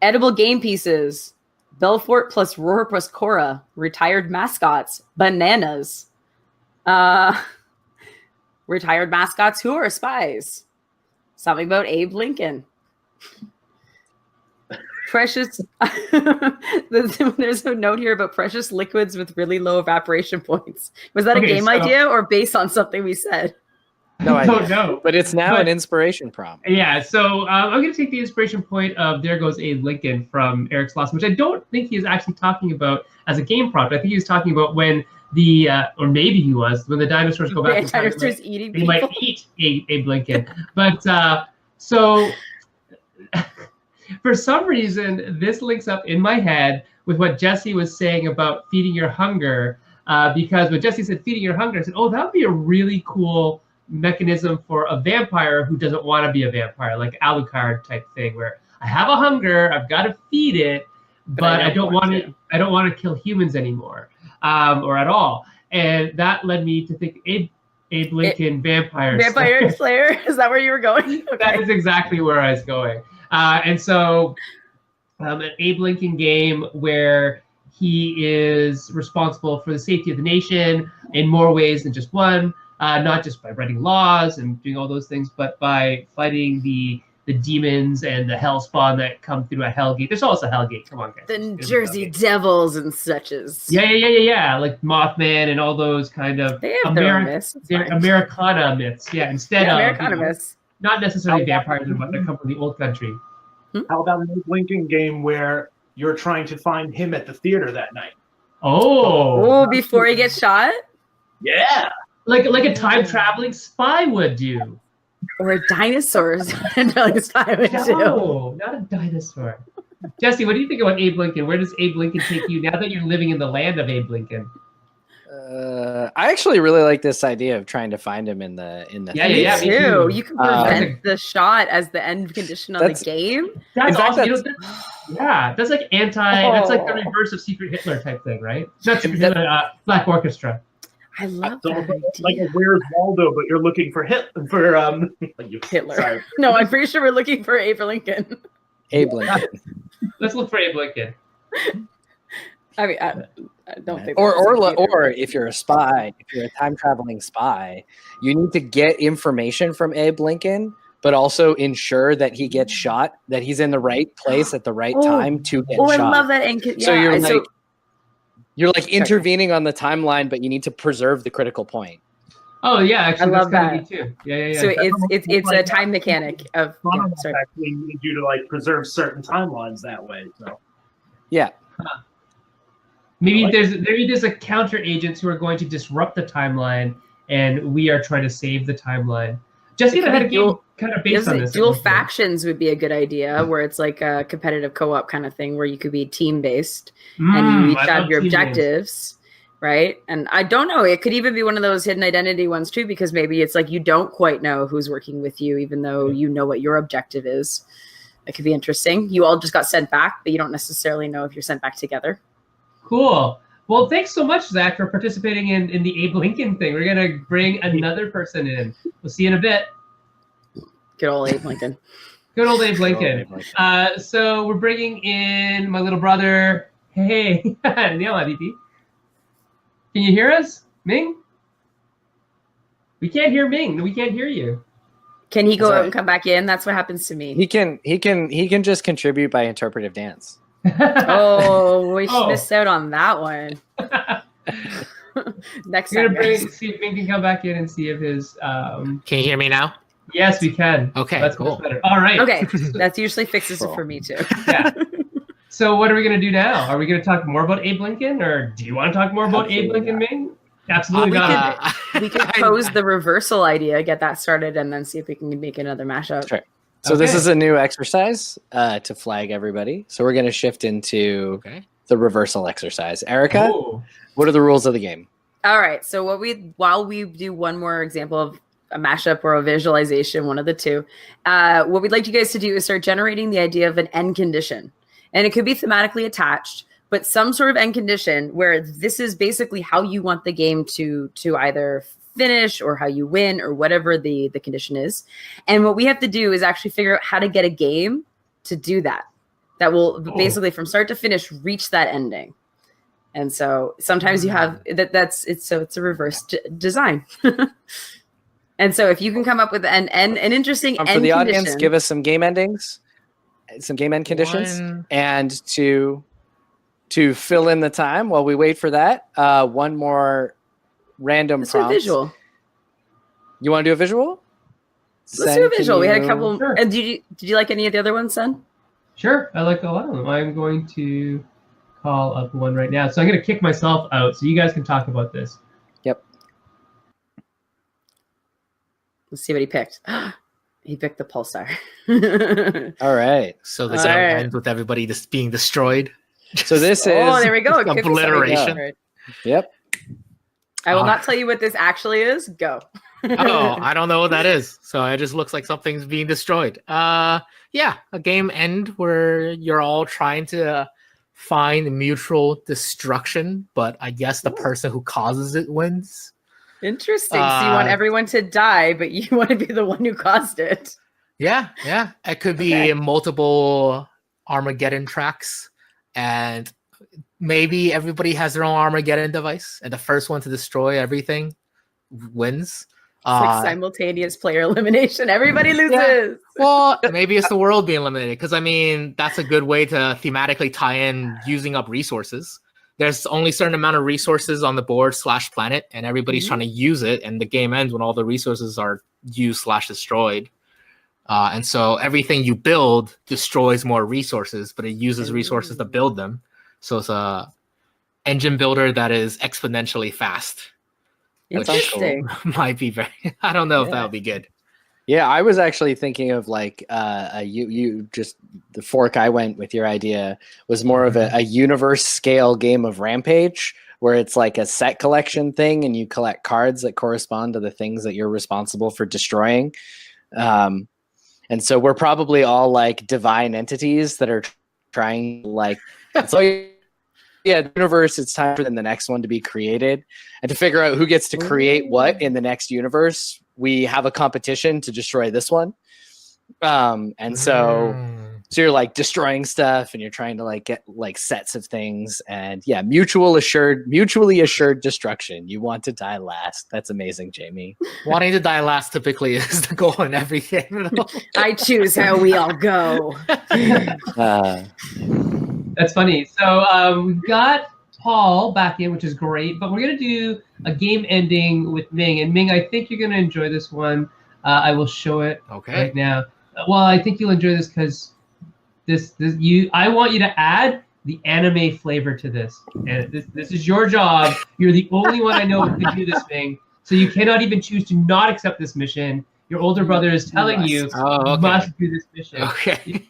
Edible game pieces. Belfort plus Roar plus Cora. Retired mascots. Bananas. Retired mascots who are spies. Something about Abe Lincoln. Precious. There's a note here about precious liquids with really low evaporation points. Was that a Okay, game so- idea or based on something we said? No I idea. don't know. But it's now But- an inspiration prompt. Yeah, so I'm going to take the inspiration point of There Goes Abe Lincoln from Eric's Lost, which I don't think he is actually talking about as a game prompt. I think he was talking about when or maybe he was, when the dinosaurs go back in time, Dinosaurs eating they people. might eat Abe Lincoln. But so for some reason, this links up in my head with what Jesse was saying about feeding your hunger. Because when Jesse said feeding your hunger, I said, oh, that would be a really cool mechanism for a vampire who doesn't want to be a vampire, like Alucard type thing, where I have a hunger, I've got to feed it, but I don't want to. I don't want to kill humans anymore, or at all. And that led me to think Abe Lincoln Vampire Slayer? Is that where you were going? That Okay. is exactly where I was going. And so an Abe Lincoln game where he is responsible for the safety of the nation in more ways than just one, not just by writing laws and doing all those things, but by fighting the demons and the hellspawn that come through a hellgate. There's also a hellgate. Come on, guys. The There's a Jersey hellgate. Devils and suches. Yeah. Like Mothman and all those kind of They have their own myths. It's they're fine. Americana myths. Yeah, instead Yeah, of Americana myths. not necessarily vampires and what that come from the old country. How about an Abe Lincoln game where you're trying to find him at the theater that night? Oh, Oh, before he gets shot? Yeah. like a time traveling spy would do. Or a dinosaur is what I'm telling you I would do. No, not a dinosaur. Jesse, what do you think about Abe Lincoln? Where does Abe Lincoln take you now that you're living in the land of Abe Lincoln? I actually really like this idea of trying to find him in the Yeah, Me yeah, me too. too. You can Um, prevent the shot as the end condition on the That's- game. That's In fact, awesome. You know, that's like that's like the reverse of Secret Hitler type thing, right? Not Secret That- Hitler, Black Orchestra. I love So that like a idea. Where's Waldo, but you're looking for Hitler. Sorry. No, I'm pretty sure we're looking for Abe Lincoln. Abe Lincoln. Let's look for Abe Lincoln. I mean, I don't think. Or that's either. or if you're a spy, if you're a time traveling spy, you need to get information from Abe Lincoln, but also ensure that he gets shot, that he's in the right place at the right Oh. time to get Oh, I shot. love that. So Yeah, you're like intervening on the timeline, but you need to preserve the critical point. Oh yeah, actually, I love that's kinda that. neat too. Yeah. so it's a time mechanic of. Yeah, Chronology sorry. actually needed you to preserve certain timelines that way. So Yeah. Maybe Like- there's a counter agents who are going to disrupt the timeline, and we are trying to save the timeline. Jesse It could had a be game dual- kind of based on this. Dual factions would be a good idea, where it's like a competitive co-op kind of thing, where you could be team based and you each have your objectives, right? And I don't know, it could even be one of those hidden identity ones too, because maybe it's like you don't quite know who's working with you, even though you know what your objective is. It could be interesting. You all just got sent back, but you don't necessarily know if you're sent back together. Cool. Well, thanks so much, Zach, for participating in the Abe Lincoln thing. We're gonna bring another person in. We'll see you in a bit. Good old Abe Lincoln. Good old Abe Lincoln. So we're bringing in my little brother. Hey, Neil Aditi. Can you hear us, Ming? We can't hear Ming. We can't hear you. Can he go out and come back in? That's what happens to me. He can just contribute by interpretive dance. Oh, we missed out on that one. Next time. See if Ming can come back in and see if his. Can you hear me now? Yes, we can. Okay, that's cool. much better. All right. Okay, that usually fixes it for me too. Yeah. So what are we going to do now? Are we going to talk more about Abe Lincoln, or do you want to talk more about Abe Lincoln, Ming? Absolutely not. We could pose the reversal idea, get that started, and then see if we can make another mashup. Sure. So this is a new exercise to flag everybody. So we're going to shift into the reversal exercise. Erica, what are the rules of the game? All right. So while we do one more example of a mashup or a visualization, one of the two, what we'd like you guys to do is start generating the idea of an end condition. And it could be thematically attached, but some sort of end condition where this is basically how you want the game to either finish or how you win or whatever the condition is. And what we have to do is actually figure out how to get a game to do that. That will basically from start to finish reach that ending. And so sometimes you have it's a reverse design. And so if you can come up with an interesting end for the audience, condition, give us some game endings, some game end conditions, and to fill in the time while we wait for that, one more random prompt. A visual. You want to do a visual? Let's do a visual. We had a couple. Sure. And did you like any of the other ones, Sen? Sure, I like a lot of them. I'm going to call up one right now. So I'm going to kick myself out so you guys can talk about this. Yep. Let's see what he picked. He picked the pulsar. All right. So this ends with everybody just being destroyed. So this is there we go. Obliteration. Yep. I will not tell you what this actually is. Go. Oh, I don't know what that is. So it just looks like something's being destroyed. Yeah, a game end where you're all trying to find mutual destruction, but I guess the person who causes it wins. Interesting. So you want everyone to die, but you want to be the one who caused it. Yeah. It could be multiple Armageddon tracks, and maybe everybody has their own Armageddon device, and the first one to destroy everything wins. It's like simultaneous player elimination. Everybody loses. Yeah. Well, maybe it's the world being eliminated, because I mean that's a good way to thematically tie in using up resources. There's only a certain amount of resources on the board / planet, and everybody's trying to use it, and the game ends when all the resources are used / destroyed. And so everything you build destroys more resources, but it uses resources to build them. So it's a engine builder that is exponentially fast. Interesting. Which might be very. I don't know if that would be good. Yeah, I was actually thinking of like you just the fork I went with your idea was more of a universe scale game of Rampage, where it's like a set collection thing and you collect cards that correspond to the things that you're responsible for destroying. And so we're probably all like divine entities that are trying like so yeah, the universe, it's time for the next one to be created. And to figure out who gets to create what in the next universe, we have a competition to destroy this one. And so you're like destroying stuff and you're trying to like get like sets of things. And yeah, mutually assured destruction. You want to die last. That's amazing, Jaime. Wanting to die last typically is the goal in everything. I choose how we all go. That's funny. So we've got Paul back in, which is great, but we're going to do a game ending with Ming. And Ming, I think you're going to enjoy this one. I will show it right now. Well, I think you'll enjoy this because I want you to add the anime flavor to this. And this is your job. You're the only one I know who can do this thing. So you cannot even choose to not accept this mission. Your older brother is telling you must do this mission. Okay.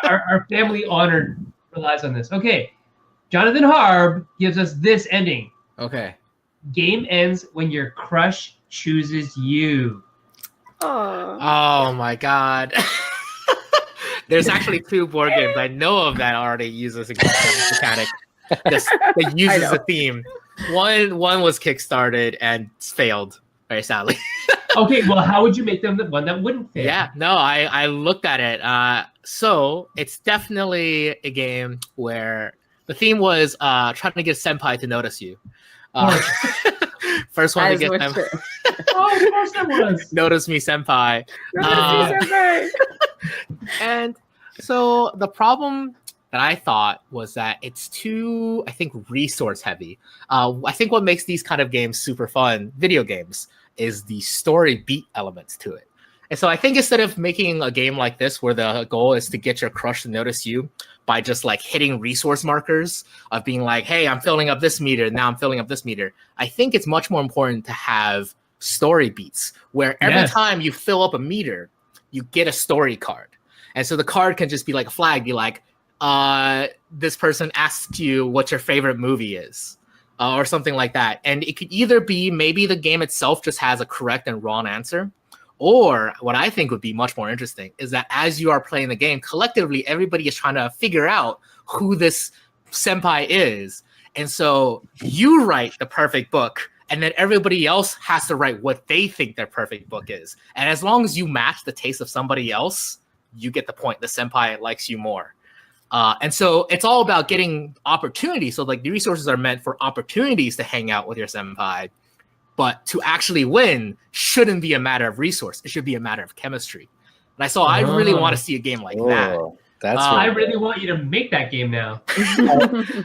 Our family honor relies on this. Okay. Jonathan Harb gives us this ending. Okay. Game ends when your crush chooses you. Oh my god. There's actually 2 board games I know of that already uses a mechanic that uses a theme. One was kickstarted and failed very sadly. Okay, well, how would you make them the one that wouldn't fit? Yeah, no, I looked at it. So it's definitely a game where the theme was trying to get senpai to notice you. First one to As get was them. true. Oh, of course it was. Notice me, senpai. Notice me, senpai. And so the problem that I thought was that it's too, I think, resource heavy. I think what makes these kind of games super fun, video games, is the story beat elements to it. And so I think instead of making a game like this where the goal is to get your crush to notice you by just like hitting resource markers of being like, hey, I'm filling up this meter, now I'm filling up this meter, I think it's much more important to have story beats where every time you fill up a meter, you get a story card. And so the card can just be like a flag, be like, this person asks you what your favorite movie is, or something like that. And it could either be maybe the game itself just has a correct and wrong answer, or what I think would be much more interesting is that as you are playing the game, collectively, everybody is trying to figure out who this senpai is. And so you write the perfect book, and then everybody else has to write what they think their perfect book is. And as long as you match the taste of somebody else, you get the point. The senpai likes you more. And so it's all about getting opportunities. So like the resources are meant for opportunities to hang out with your senpai, but to actually win shouldn't be a matter of resource. It should be a matter of chemistry. And I really want to see a game like that. That's I really want you to make that game now.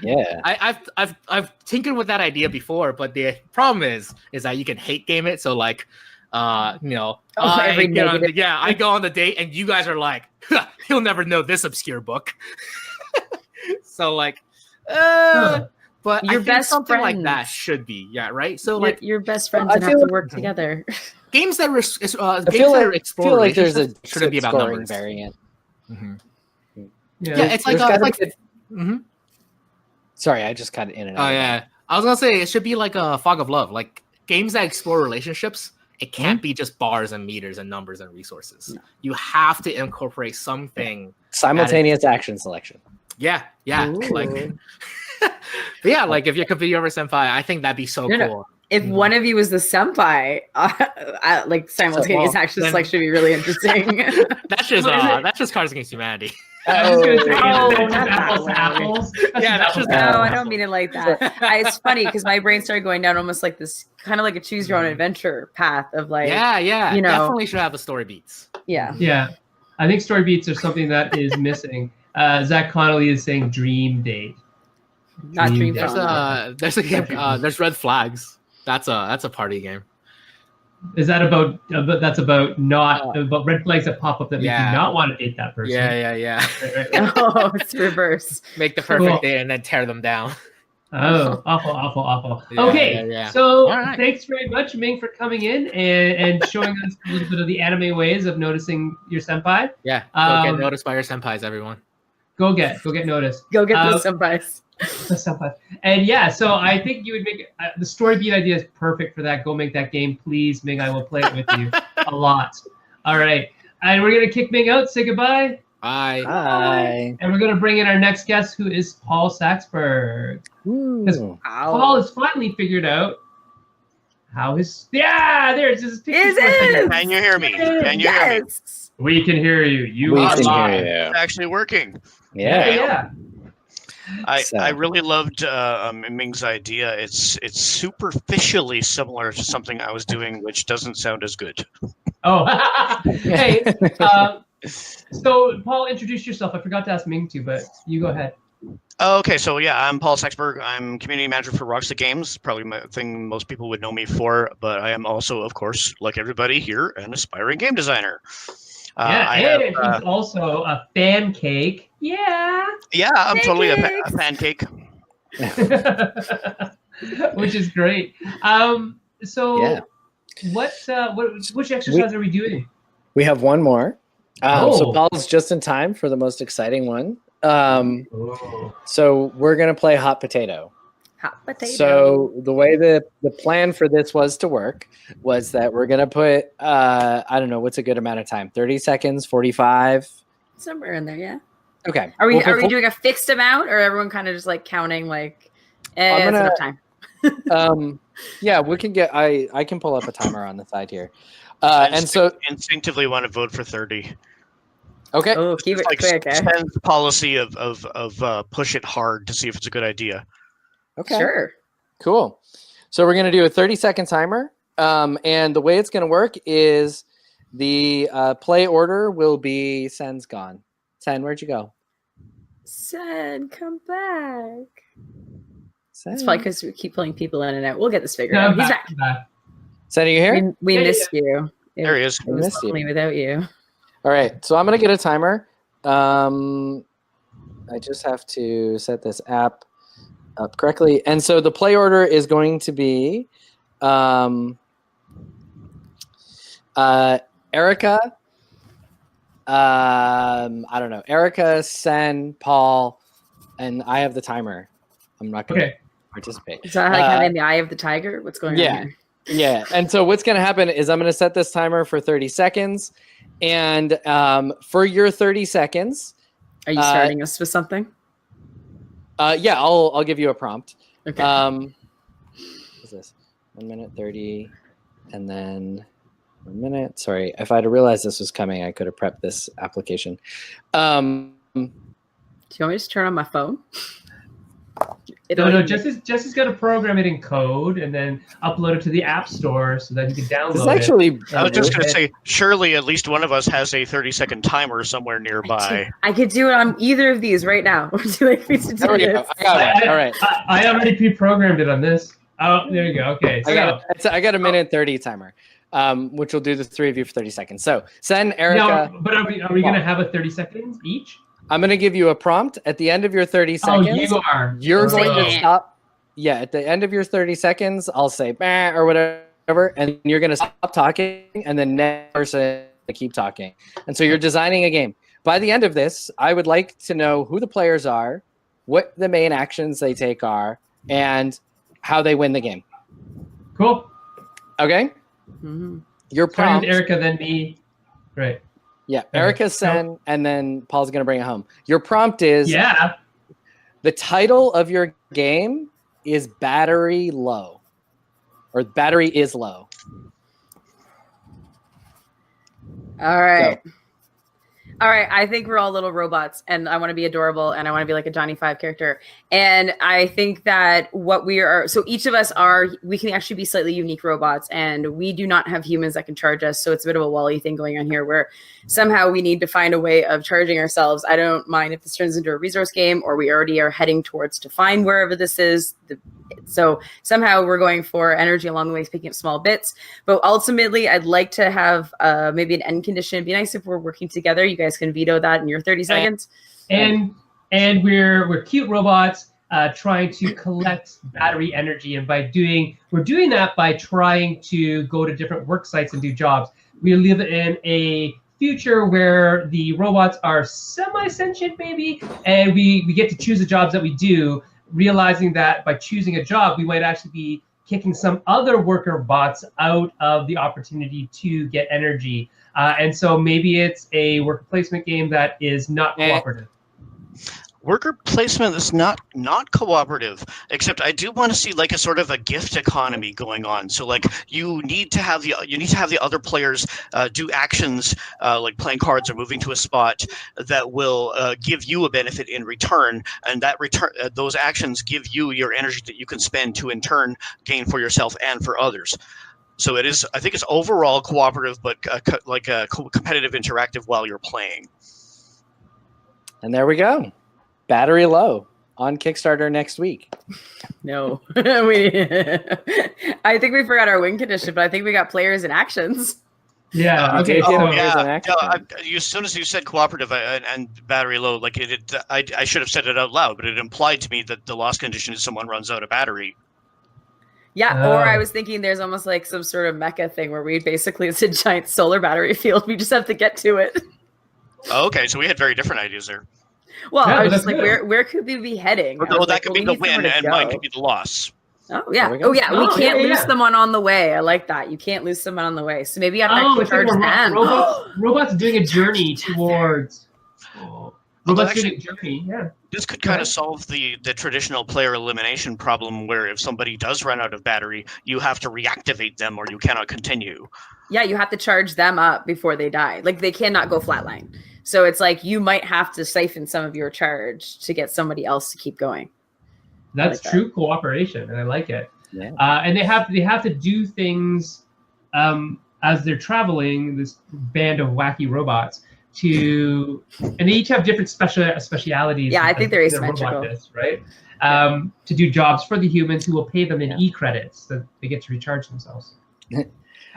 yeah. I've tinkered with that idea before, but the problem is that you can hate game it. So like, I go on the date and you guys are like, he'll never know this obscure book. So like, but Your I think best something like friends. that should be right. So like Your best friends I and have feel to like- work together. games that I feel explore like there's a relationships shouldn't be about scoring numbers. variant. Yeah, it's like There's gotta be mhm. Sorry, I just cut in and out. Oh yeah, I was gonna say it should be like a Fog of Love, like games that explore relationships. It can't be just bars and meters and numbers and resources. No. You have to incorporate something. Simultaneous action selection. Yeah, Ooh. like, but yeah, like if you're competing over senpai, I think that'd be so No. cool. If one of you was the senpai, like simultaneous action then- selection would be really interesting. That's just Cards Against Humanity. I was going to say, Oh, that's not that apples to way. apples. That's just No, Oh. I don't mean it like that. It's funny because my brain started going down almost like this kind of like a choose your own adventure path of like, Yeah, you know. definitely should have the story beats. yeah. Yeah, I think story beats are something that is missing. Zach Connolly is saying dream date. Not dream There's phone. there's a game. There's Red Flags. That's a party game. Is that about about red flags that pop up that make Yeah. you not want to date that person? Yeah. Right, right. Oh, it's reverse. Make the perfect Cool. date and then tear them down. Oh, awful. Yeah, Okay, yeah. so All right. thanks very much, Ming, for coming in and showing us a little bit of the anime ways of noticing your senpai. Yeah, go get Um, noticed by your senpais, everyone. Go get noticed. Go get those Uh, senpais. The senpai. And yeah, so I think you would make the story beat idea is perfect for that. Go make that game, please, Ming. I will play it with you a lot. All right, and we're gonna kick Ming out. Say goodbye. Bye. Hi. And we're going to bring in our next guest, who is Paul Saxberg. Ooh. Paul has finally figured out how his... Yeah, there's his... Is it? Can you hear me? Can you hear me? Yes. We can hear you. You We are can live. hear you. It's actually working. Yeah. Yeah. I really loved Ming's idea. It's superficially similar to something I was doing, which doesn't sound as good. Oh, hey. So, Paul, introduce yourself. I forgot to ask Ming to, but you go ahead. Okay, so yeah, I'm Paul Saxberg. I'm community manager for Rockstar Games, probably my thing most people would know me for, but I am also, of course, like everybody here, an aspiring game designer. He's also a fan cake. Yeah. Yeah, I'm totally a Pancakes. pancake. Which is great. So, Yeah. which exercise are we doing? We have one more. Oh. So Paul's just in time for the most exciting one. Oh. So we're gonna play hot potato. Hot potato. So the way the plan for this was to work was that we're gonna put I don't know what's a good amount of time, 30 seconds, 45. Somewhere in there, yeah. Okay. Are we We'll put doing a fixed amount or everyone kind of just like counting like I'm it's gonna- enough time? Yeah, we can get. I can pull up a timer on the side here, and so instinctively want to vote for 30. okay. Oh, keep it Like quick. Eh? Sen's policy of push it hard to see if it's a good idea. Okay. Sure. Cool. So we're gonna do a 30-second timer, and the way it's gonna work is the play order will be Sen's gone. Sen, where'd you go? Sen, come back. Sen, It's probably because we keep pulling people in and out. We'll get this figured No, out. I'm He's back. back. I'm back. Sen, are you here? We Yeah, missed you. There he is. It was missed you. lonely without you. All right, so I'm gonna get a timer. I just have to set this app up correctly, and so the play order is going to be Erica. I don't know, Erica, Sen, Paul, and I have the timer. I'm not going to participate. Is that like having the eye of the tiger? What's going on here? Yeah, and so what's going to happen is I'm going to set this timer for 30 seconds, and for your 30 seconds, are you starting us with something? Yeah, I'll give you a prompt. Okay. What's this? 1 minute 30, and then 1 minute. Sorry, if I'd have realized this was coming, I could have prepped this application. Do you want me to just turn on my phone? No, Jesse's got to program it in code and then upload it to the App Store so that you can download This actually, I was just going to say, surely at least one of us has a 30-second timer somewhere nearby. I could do it on either of these right now. Would you like me to do there we go. this? I got it. All right. I already pre-programmed it on this. Oh, there you go. Okay. I got a minute 30 timer, which will do the three of you for 30 seconds. So Sen, Erica. No, but are we going to have a 30 seconds each? I'm going to give you a prompt at the end of your 30 seconds. Oh, you are. You're going to stop. Yeah, at the end of your 30 seconds, I'll say bah, or whatever, and you're going to stop talking, and then next person keep talking. And so you're designing a game. By the end of this, I would like to know who the players are, what the main actions they take are, and how they win the game. Cool. Okay? Mm-hmm. Your Starting prompt. with Erica, then me. Great. Yeah, Erica, Sen, and then Paul's going to bring it home. Your prompt is the title of your game is Battery Low, or Battery is Low. All right. So. All right, I think we're all little robots, and I want to be adorable, and I want to be like a Johnny Five character. And I think that what we are, so each of us we can actually be slightly unique robots, and we do not have humans that can charge us. So it's a bit of a Wall-E thing going on here, where somehow we need to find a way of charging ourselves. I don't mind if this turns into a resource game, or we already are heading towards to find wherever this is. So somehow we're going for energy along the way, picking up small bits. But ultimately, I'd like to have maybe an end condition. It'd be nice if we're working together. You guys can veto that in your 30 seconds. And we're cute robots trying to collect battery energy. And we're doing that by trying to go to different work sites and do jobs. We live in a future where the robots are semi-sentient, maybe, and we get to choose the jobs that we do, realizing that by choosing a job, we might actually be kicking some other worker bots out of the opportunity to get energy. And so maybe it's a worker placement game that is not cooperative. Worker placement is not cooperative, except I do want to see like a sort of a gift economy going on. So like you need to have the other players do actions like playing cards or moving to a spot that will give you a benefit in return, and that those actions give you your energy that you can spend to in turn gain for yourself and for others. So it is. I think it's overall cooperative, but like a competitive, interactive while you're playing. And there we go. Battery Low on Kickstarter next week. No, I think we forgot our win condition, but I think we got players and actions. Yeah. Okay. As soon as you said cooperative and battery low, like I should have said it out loud, but it implied to me that the loss condition is someone runs out of battery. Yeah, or I was thinking there's almost like some sort of mecha thing where it's a giant solar battery field. We just have to get to it. Oh, okay, so we had very different ideas there. Well, I was just like, where could we be heading? Well, that could be the win, and mine could be the loss. Oh yeah, we can't lose someone on the way. I like that. You can't lose someone on the way. So maybe I have to charge them. Robots doing a journey towards. Robot actually, Student Journey, yeah. this could Go kind ahead. of solve the traditional player elimination problem, where if somebody does run out of battery, you have to reactivate them or you cannot continue. Yeah, you have to charge them up before they die. Like they cannot go flatline. So it's like you might have to siphon some of your charge to get somebody else to keep going. That's like true cooperation, and I like it. Yeah. And they have to do things as they're traveling. This band of wacky robots and they each have different specialities. Yeah, I think they're as asymmetrical. robotness, right? To do jobs for the humans who will pay them in e-credits that they get to recharge themselves.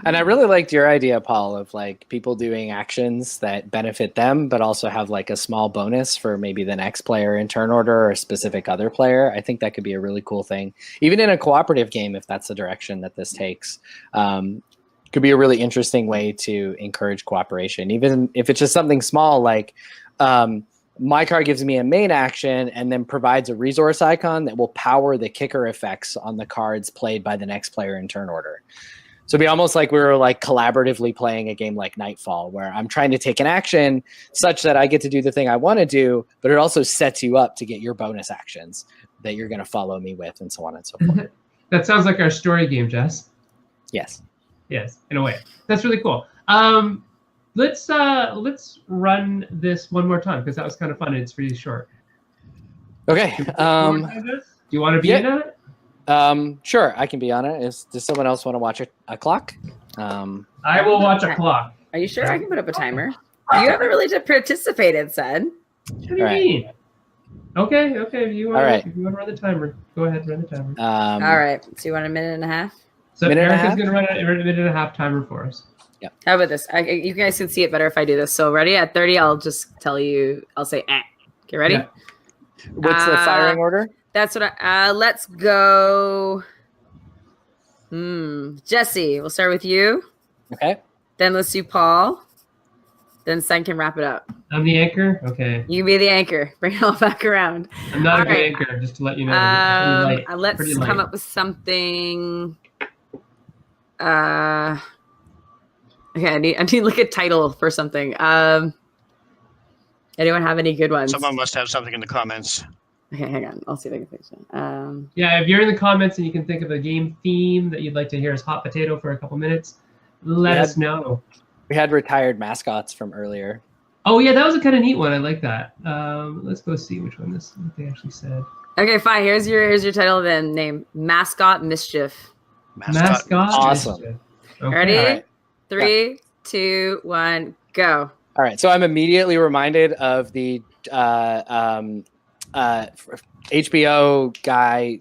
And I really liked your idea, Paul, of like people doing actions that benefit them, but also have like a small bonus for maybe the next player in turn order or a specific other player. I think that could be a really cool thing, even in a cooperative game, if that's the direction that this takes. Could be a really interesting way to encourage cooperation, even if it's just something small like my card gives me a main action and then provides a resource icon that will power the kicker effects on the cards played by the next player in turn order. So it'd be almost like we were like collaboratively playing a game like Nightfall, where I'm trying to take an action such that I get to do the thing I want to do, but it also sets you up to get your bonus actions that you're going to follow me with, and so on and so forth. That sounds like our story game, Jess. Yes. Yes, in a way. That's really cool. Let's run this one more time because that was kind of fun and it's really short. Okay. Do you want to be in on it? Sure, I can be on it. Does someone else want to watch a clock? I will watch a clock. Are you sure I can put up a timer? You haven't really participated, said. What do you mean? Okay. If you want right. to run the timer, go ahead, run the timer. All right. So you want a minute and a half? So minute and a Erica's half? going to run a minute and a half timer for us. How about this? You guys can see it better if I do this. So ready? At 30, I'll just tell you. I'll say, eh. Okay, ready? Yeah. What's the firing order? That's what let's go. Jesse, we'll start with you. Okay. Then let's do Paul. Then Sen can wrap it up. I'm the anchor? Okay. You can be the anchor. Bring it all back around. I'm not a All good right. anchor, just to let you know. Let's Pretty come light. up with something. Okay, I need to look at title for something. Anyone have any good ones? Someone must have something in the comments. Okay, hang on. I'll see if I can fix it. Yeah, if you're in the comments and you can think of a game theme that you'd like to hear as hot potato for a couple minutes, let us know. We had retired mascots from earlier. Oh yeah, that was a kind of neat one. I like that. Let's go see which one what they actually said. Okay, fine. Here's your title then. Name Mascot Mischief. Mascot. Awesome. Okay. Ready? All right. 3, 2, 1, go. All right, so I'm immediately reminded of the HBO guy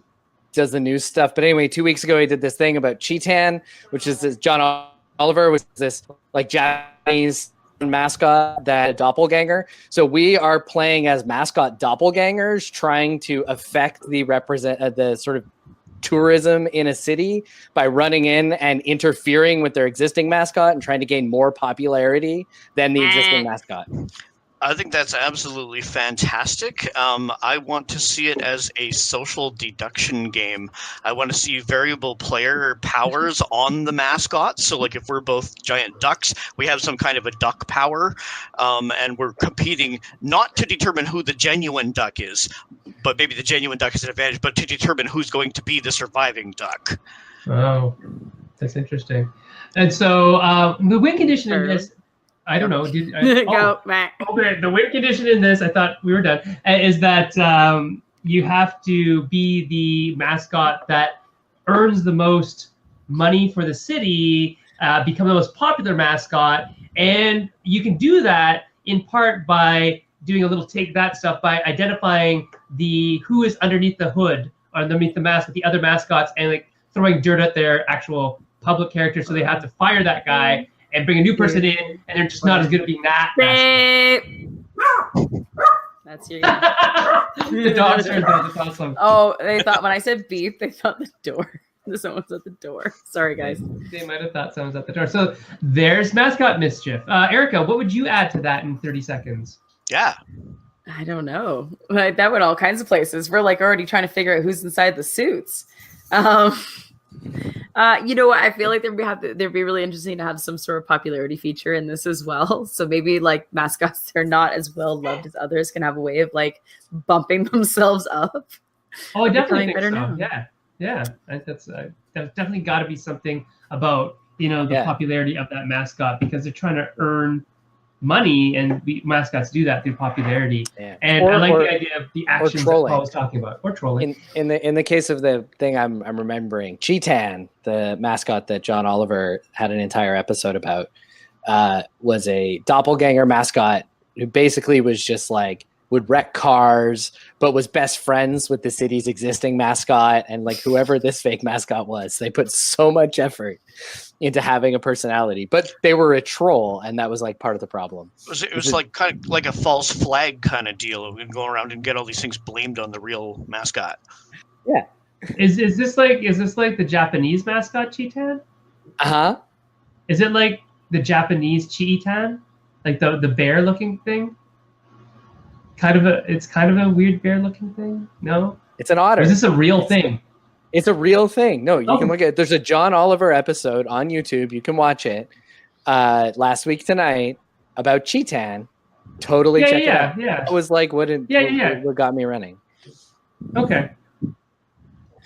does the news stuff. But anyway, 2 weeks ago he did this thing about Cheatin, which is this John Oliver was this like Japanese mascot that doppelganger. So we are playing as mascot doppelgangers, trying to affect the sort of tourism in a city by running in and interfering with their existing mascot and trying to gain more popularity than the existing mascot. I think that's absolutely fantastic. I want to see it as a social deduction game. I want to see variable player powers on the mascots. So, like, if we're both giant ducks, we have some kind of a duck power, and we're competing not to determine who the genuine duck is, but maybe the genuine duck is an advantage, but to determine who's going to be the surviving duck. Oh, that's interesting. And so the win condition in this, I don't know. Go, Matt. Okay, the win condition in this, I thought we were done, is that you have to be the mascot that earns the most money for the city, become the most popular mascot, and you can do that in part by doing a little take that stuff by identifying who is underneath the hood or underneath the mask with the other mascots and like throwing dirt at their actual public character, so they have to fire that guy and bring a new person in, and they're just not as good at being that. That's your The dogs are that's awesome. Oh, they thought when I said beep, they thought the door. Someone's at the door. Sorry, guys. They might have thought someone's at the door. So there's mascot mischief. Erica, what would you add to that in 30 seconds? Yeah. I don't know. Like, that went all kinds of places. We're like already trying to figure out who's inside the suits. You know what? I feel like there'd be really interesting to have some sort of popularity feature in this as well. So maybe like mascots that are not as well loved as others can have a way of like bumping themselves up. Oh, I definitely Becoming think better so. known. Yeah. I think that's definitely got to be something about the popularity of that mascot, because they're trying to earn money, and mascots do that through popularity. Yeah. And I like the idea of the actions that Paul was talking about, or trolling. In the case of the thing I'm remembering, Cheatin, the mascot that John Oliver had an entire episode about, was a doppelganger mascot who basically was just like would wreck cars, but was best friends with the city's existing mascot, and like whoever this fake mascot was, they put so much effort into having a personality, but they were a troll, and that was like part of the problem. It was like kind of like a false flag kind of deal. We can go around and get all these things blamed on the real mascot. Yeah. Is this like the Japanese mascot Cheatin? Is it like the Japanese Cheatin, like the bear looking thing? It's kind of a weird bear looking thing. No, it's an otter. Or is this a real thing? It's a real thing. No, you can look at it. There's a John Oliver episode on YouTube. You can watch it. Last week tonight about Cheatin. Totally check it out. Yeah. It was like what got me running. Okay. And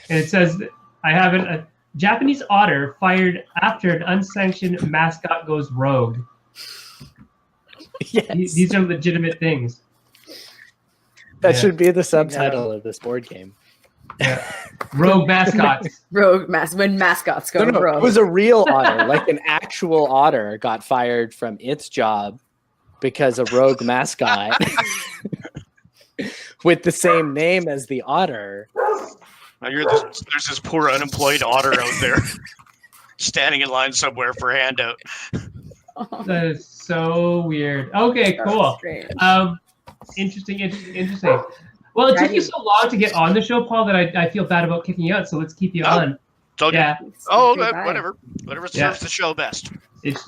it says I have a Japanese otter fired after an unsanctioned mascot goes rogue. Yes. These are legitimate things. That should be the subtitle of this board game. Yeah. Rogue mascots. When mascots go rogue. It was a real otter, like an actual otter got fired from its job because a rogue mascot with the same name as the otter. Now there's this poor unemployed otter out there standing in line somewhere for a handout. That is so weird. Okay, cool. Interesting. Well, it took you so long to get on the show, Paul, that I feel bad about kicking you out. So let's keep you on. Yeah. Oh, whatever serves the show best.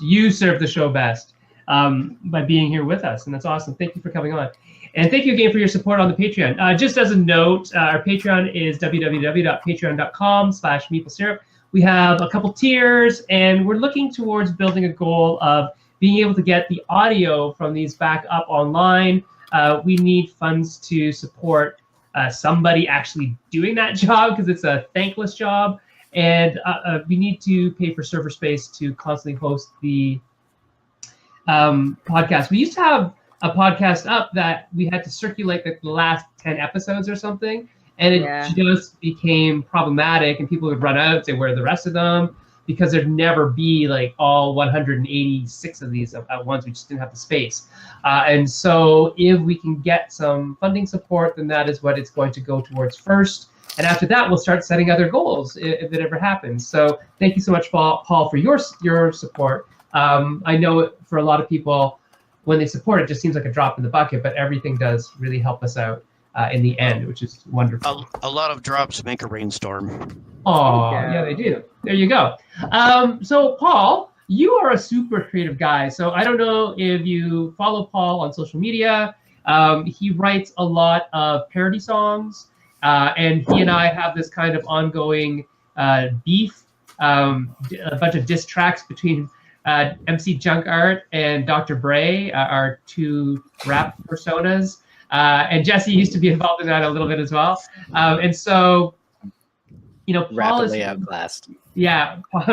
You serve the show best by being here with us, and that's awesome. Thank you for coming on, and thank you again for your support on the Patreon. Just as a note, our Patreon is www.patreon.com/Meeple Syrup. We have a couple tiers, and we're looking towards building a goal of being able to get the audio from these back up online. We need funds to support somebody actually doing that job, because it's a thankless job. And we need to pay for server space to constantly host the podcast. We used to have a podcast up that we had to circulate the last 10 episodes or something. And it just became problematic, and people would run out and say, where are the rest of them? Because there'd never be like all 186 of these at once. We just didn't have the space. And so if we can get some funding support, then that is what it's going to go towards first. And after that, we'll start setting other goals if it ever happens. So thank you so much, Paul, for your support. I know for a lot of people, when they support, it just seems like a drop in the bucket, but everything does really help us out in the end, which is wonderful. A lot of drops make a rainstorm. Oh, yeah, they do. There you go. So, Paul, you are a super creative guy. So I don't know if you follow Paul on social media. He writes a lot of parody songs, and he and I have this kind of ongoing beef, a bunch of diss tracks between MC Junk Art and Dr. Bray, our two rap personas. And Jesse used to be involved in that a little bit as well. And so, Paul rapidly is outclassed. Yeah, Paul,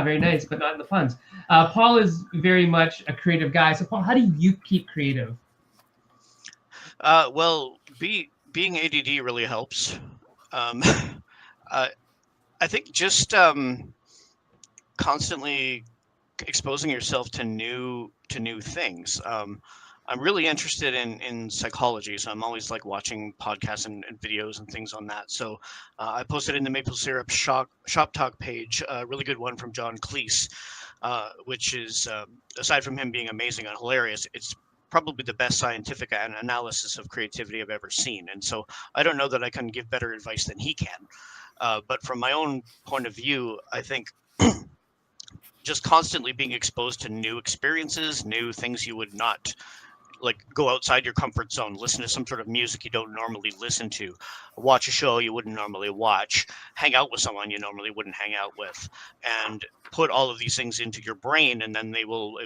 very nice, but not in the puns. Paul is very much a creative guy. So, Paul, how do you keep creative? Well, being ADD really helps. I think just constantly exposing yourself to new things. I'm really interested in psychology, so I'm always like watching podcasts and videos and things on that. So I posted in the Meeple Syrup Shop Talk page a really good one from John Cleese, which is, aside from him being amazing and hilarious, it's probably the best scientific analysis of creativity I've ever seen. And so I don't know that I can give better advice than he can. But from my own point of view, I think just constantly being exposed to new experiences, new things you would not like go outside your comfort zone, listen to some sort of music you don't normally listen to, watch a show you wouldn't normally watch, hang out with someone you normally wouldn't hang out with, and put all of these things into your brain, and then they will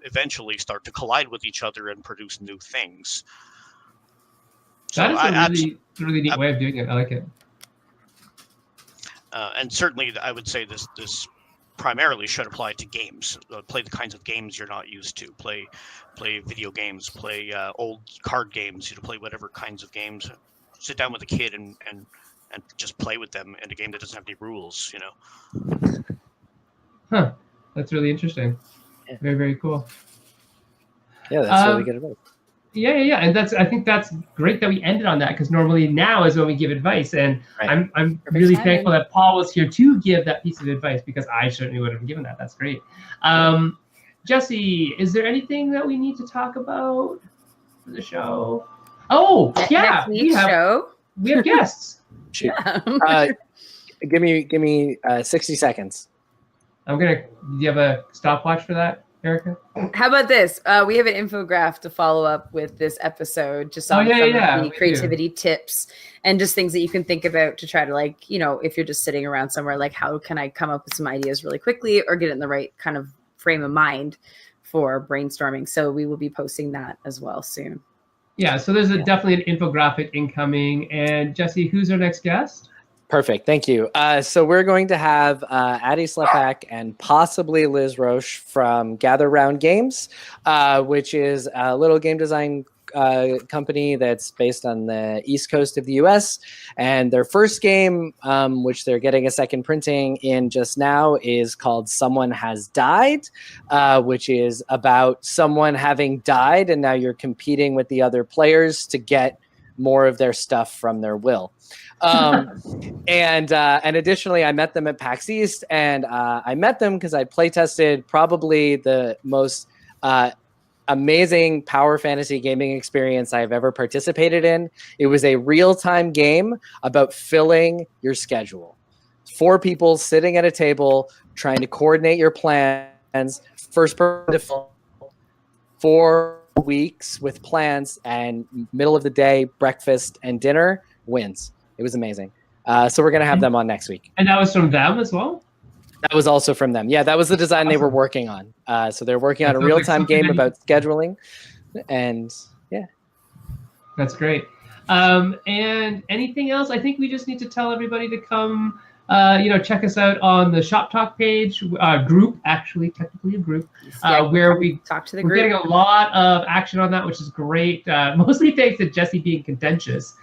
eventually start to collide with each other and produce new things. That is a really neat way of doing it. I like it. And certainly, I would say this primarily should apply to games. Play the kinds of games you're not used to. Play video games. Play old card games. Play whatever kinds of games. Sit down with a kid and just play with them in a game that doesn't have any rules. Huh. That's really interesting. Yeah. Very, very cool. Yeah, that's really good advice. Yeah, and I think that's great that we ended on that, because normally now is when we give advice, and Right. I'm really thankful that Paul was here to give that piece of advice, because I certainly would have given that. That's great. Jesse, is there anything that we need to talk about for the show? Oh, yeah, Next week's show. we have guests. Shoot. Yeah. Give me 60 seconds. Do you have a stopwatch for that, Erica? How about this? We have an infographic to follow up with this episode, just on some of the creativity tips and just things that you can think about to try to, like, if you're just sitting around somewhere, like, how can I come up with some ideas really quickly or get in the right kind of frame of mind for brainstorming. So we will be posting that as well soon. Yeah, so there's definitely an infographic incoming. And Jesse, who's our next guest? Perfect. Thank you. So we're going to have Addie Slepak and possibly Liz Roche from Gather Round Games, which is a little game design company that's based on the East Coast of the US. And their first game, which they're getting a second printing in just now, is called Someone Has Died, which is about someone having died, and now you're competing with the other players to get more of their stuff from their will. And additionally, I met them at PAX East, and I met them because I play tested probably the most amazing power fantasy gaming experience I've ever participated in. It was a real-time game about filling your schedule. 4 people sitting at a table trying to coordinate your plans. First person to fill 4 weeks with plans, and middle of the day, breakfast and dinner wins. It was amazing. So we're going to have them on next week. And that was from them as well? That was also from them. Yeah, that was the design they were working on. So they're working on a real-time game about scheduling. And yeah. That's great. And anything else? I think we just need to tell everybody to come, check us out on the Shop Talk page, group, actually, technically a group, where we talk to the we're group. getting a lot of action on that, which is great. Mostly thanks to Jesse being contentious,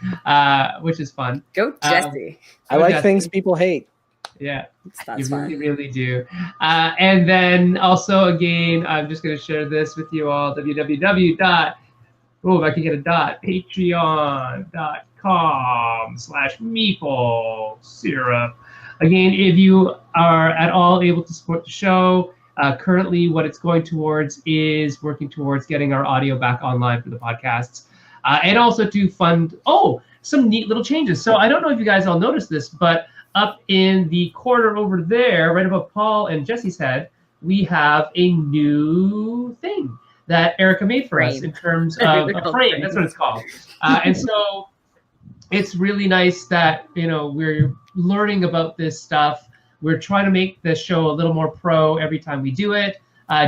which is fun. Go Jesse. I like things people hate. Yeah, That's you fun. really do. And then also, again, I'm just going to share this with you all, patreon.com/Meeple Syrup. Again, if you are at all able to support the show, currently what it's going towards is working towards getting our audio back online for the podcasts, and also to fund, some neat little changes. So I don't know if you guys all noticed this, but up in the corner over there, right above Paul and Jesse's head, we have a new thing that Erica made for us in terms of a frame. That's what it's called. And so it's really nice that, we're learning about this stuff. We're trying to make this show a little more pro every time we do it.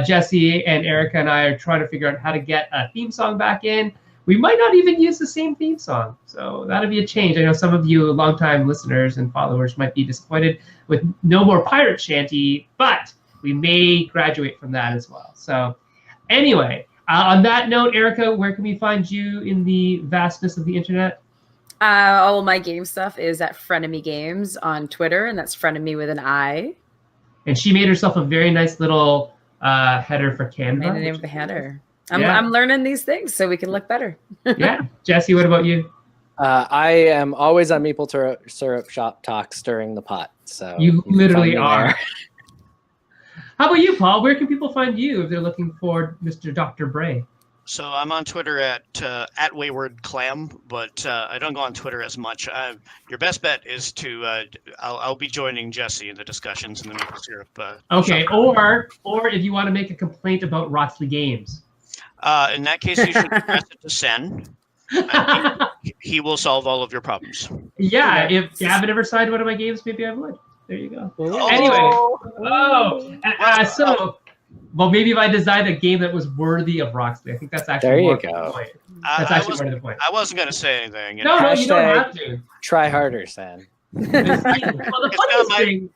Jesse and Erica and I are trying to figure out how to get a theme song back in. We might not even use the same theme song. So that'll be a change. I know some of you longtime listeners and followers might be disappointed with no more pirate shanty, but we may graduate from that as well. So anyway, on that note, Erica, where can we find you in the vastness of the internet? All my game stuff is at Frenemy Games on Twitter, and that's Frenemy with an I. And she made herself a very nice little header for Canva. Made the name of the header. I'm learning these things so we can look better. Yeah. Jesse, what about you? I am always on Meeple Syrup Shop Talk stirring the pot. So you literally can are. there. How about you, Paul? Where can people find you if they're looking for Mr. Dr. Bray? So I'm on Twitter at Wayward Clam, but I don't go on Twitter as much. Your best bet is to I'll be joining Jesse in the discussions in the Meeple Syrup. Okay, or if you want to make a complaint about Rotsley Games. In that case, you should address it to Sen. He will solve all of your problems. Yeah, if Gavin ever signed one of my games, maybe I would. There you go. Oh. Anyway, well, maybe if I designed a game that was worthy of Rocksteady, I think that's actually There you more go. the point. That's actually more the point. I wasn't going to say anything. No, you don't have to. Try harder, Sam. Well, the funniest thing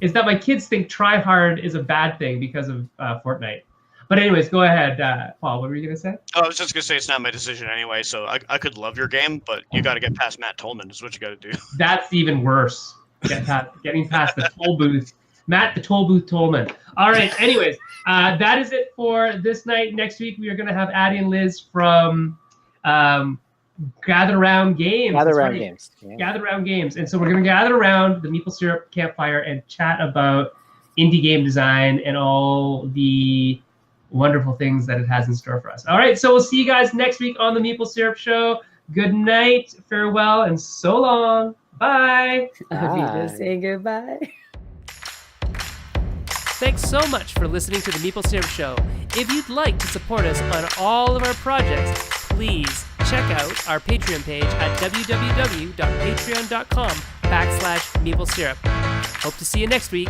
is that my kids think try hard is a bad thing because of Fortnite. But anyways, go ahead, Paul. What were you gonna say? Oh, I was just gonna say it's not my decision anyway. So I could love your game, but you got to get past Matt Tolman. Is what you got to do. That's even worse. Getting past the toll booth. Matt, the toll booth Tolman. All right. Anyways, that is it for this night. Next week we are gonna have Addie and Liz from Gather Around Games. Gather Around Games. Yeah. Gather Around Games. And so we're going to gather around the Meeple Syrup campfire and chat about indie game design and all the wonderful things that it has in store for us. All right, so we'll see you guys next week on the Meeple Syrup Show. Good night, farewell, and so long. Bye. Avita, say goodbye. Thanks so much for listening to the Meeple Syrup Show. If you'd like to support us on all of our projects, please check out our Patreon page at www.patreon.com/MeepleSyrup. Hope to see you next week.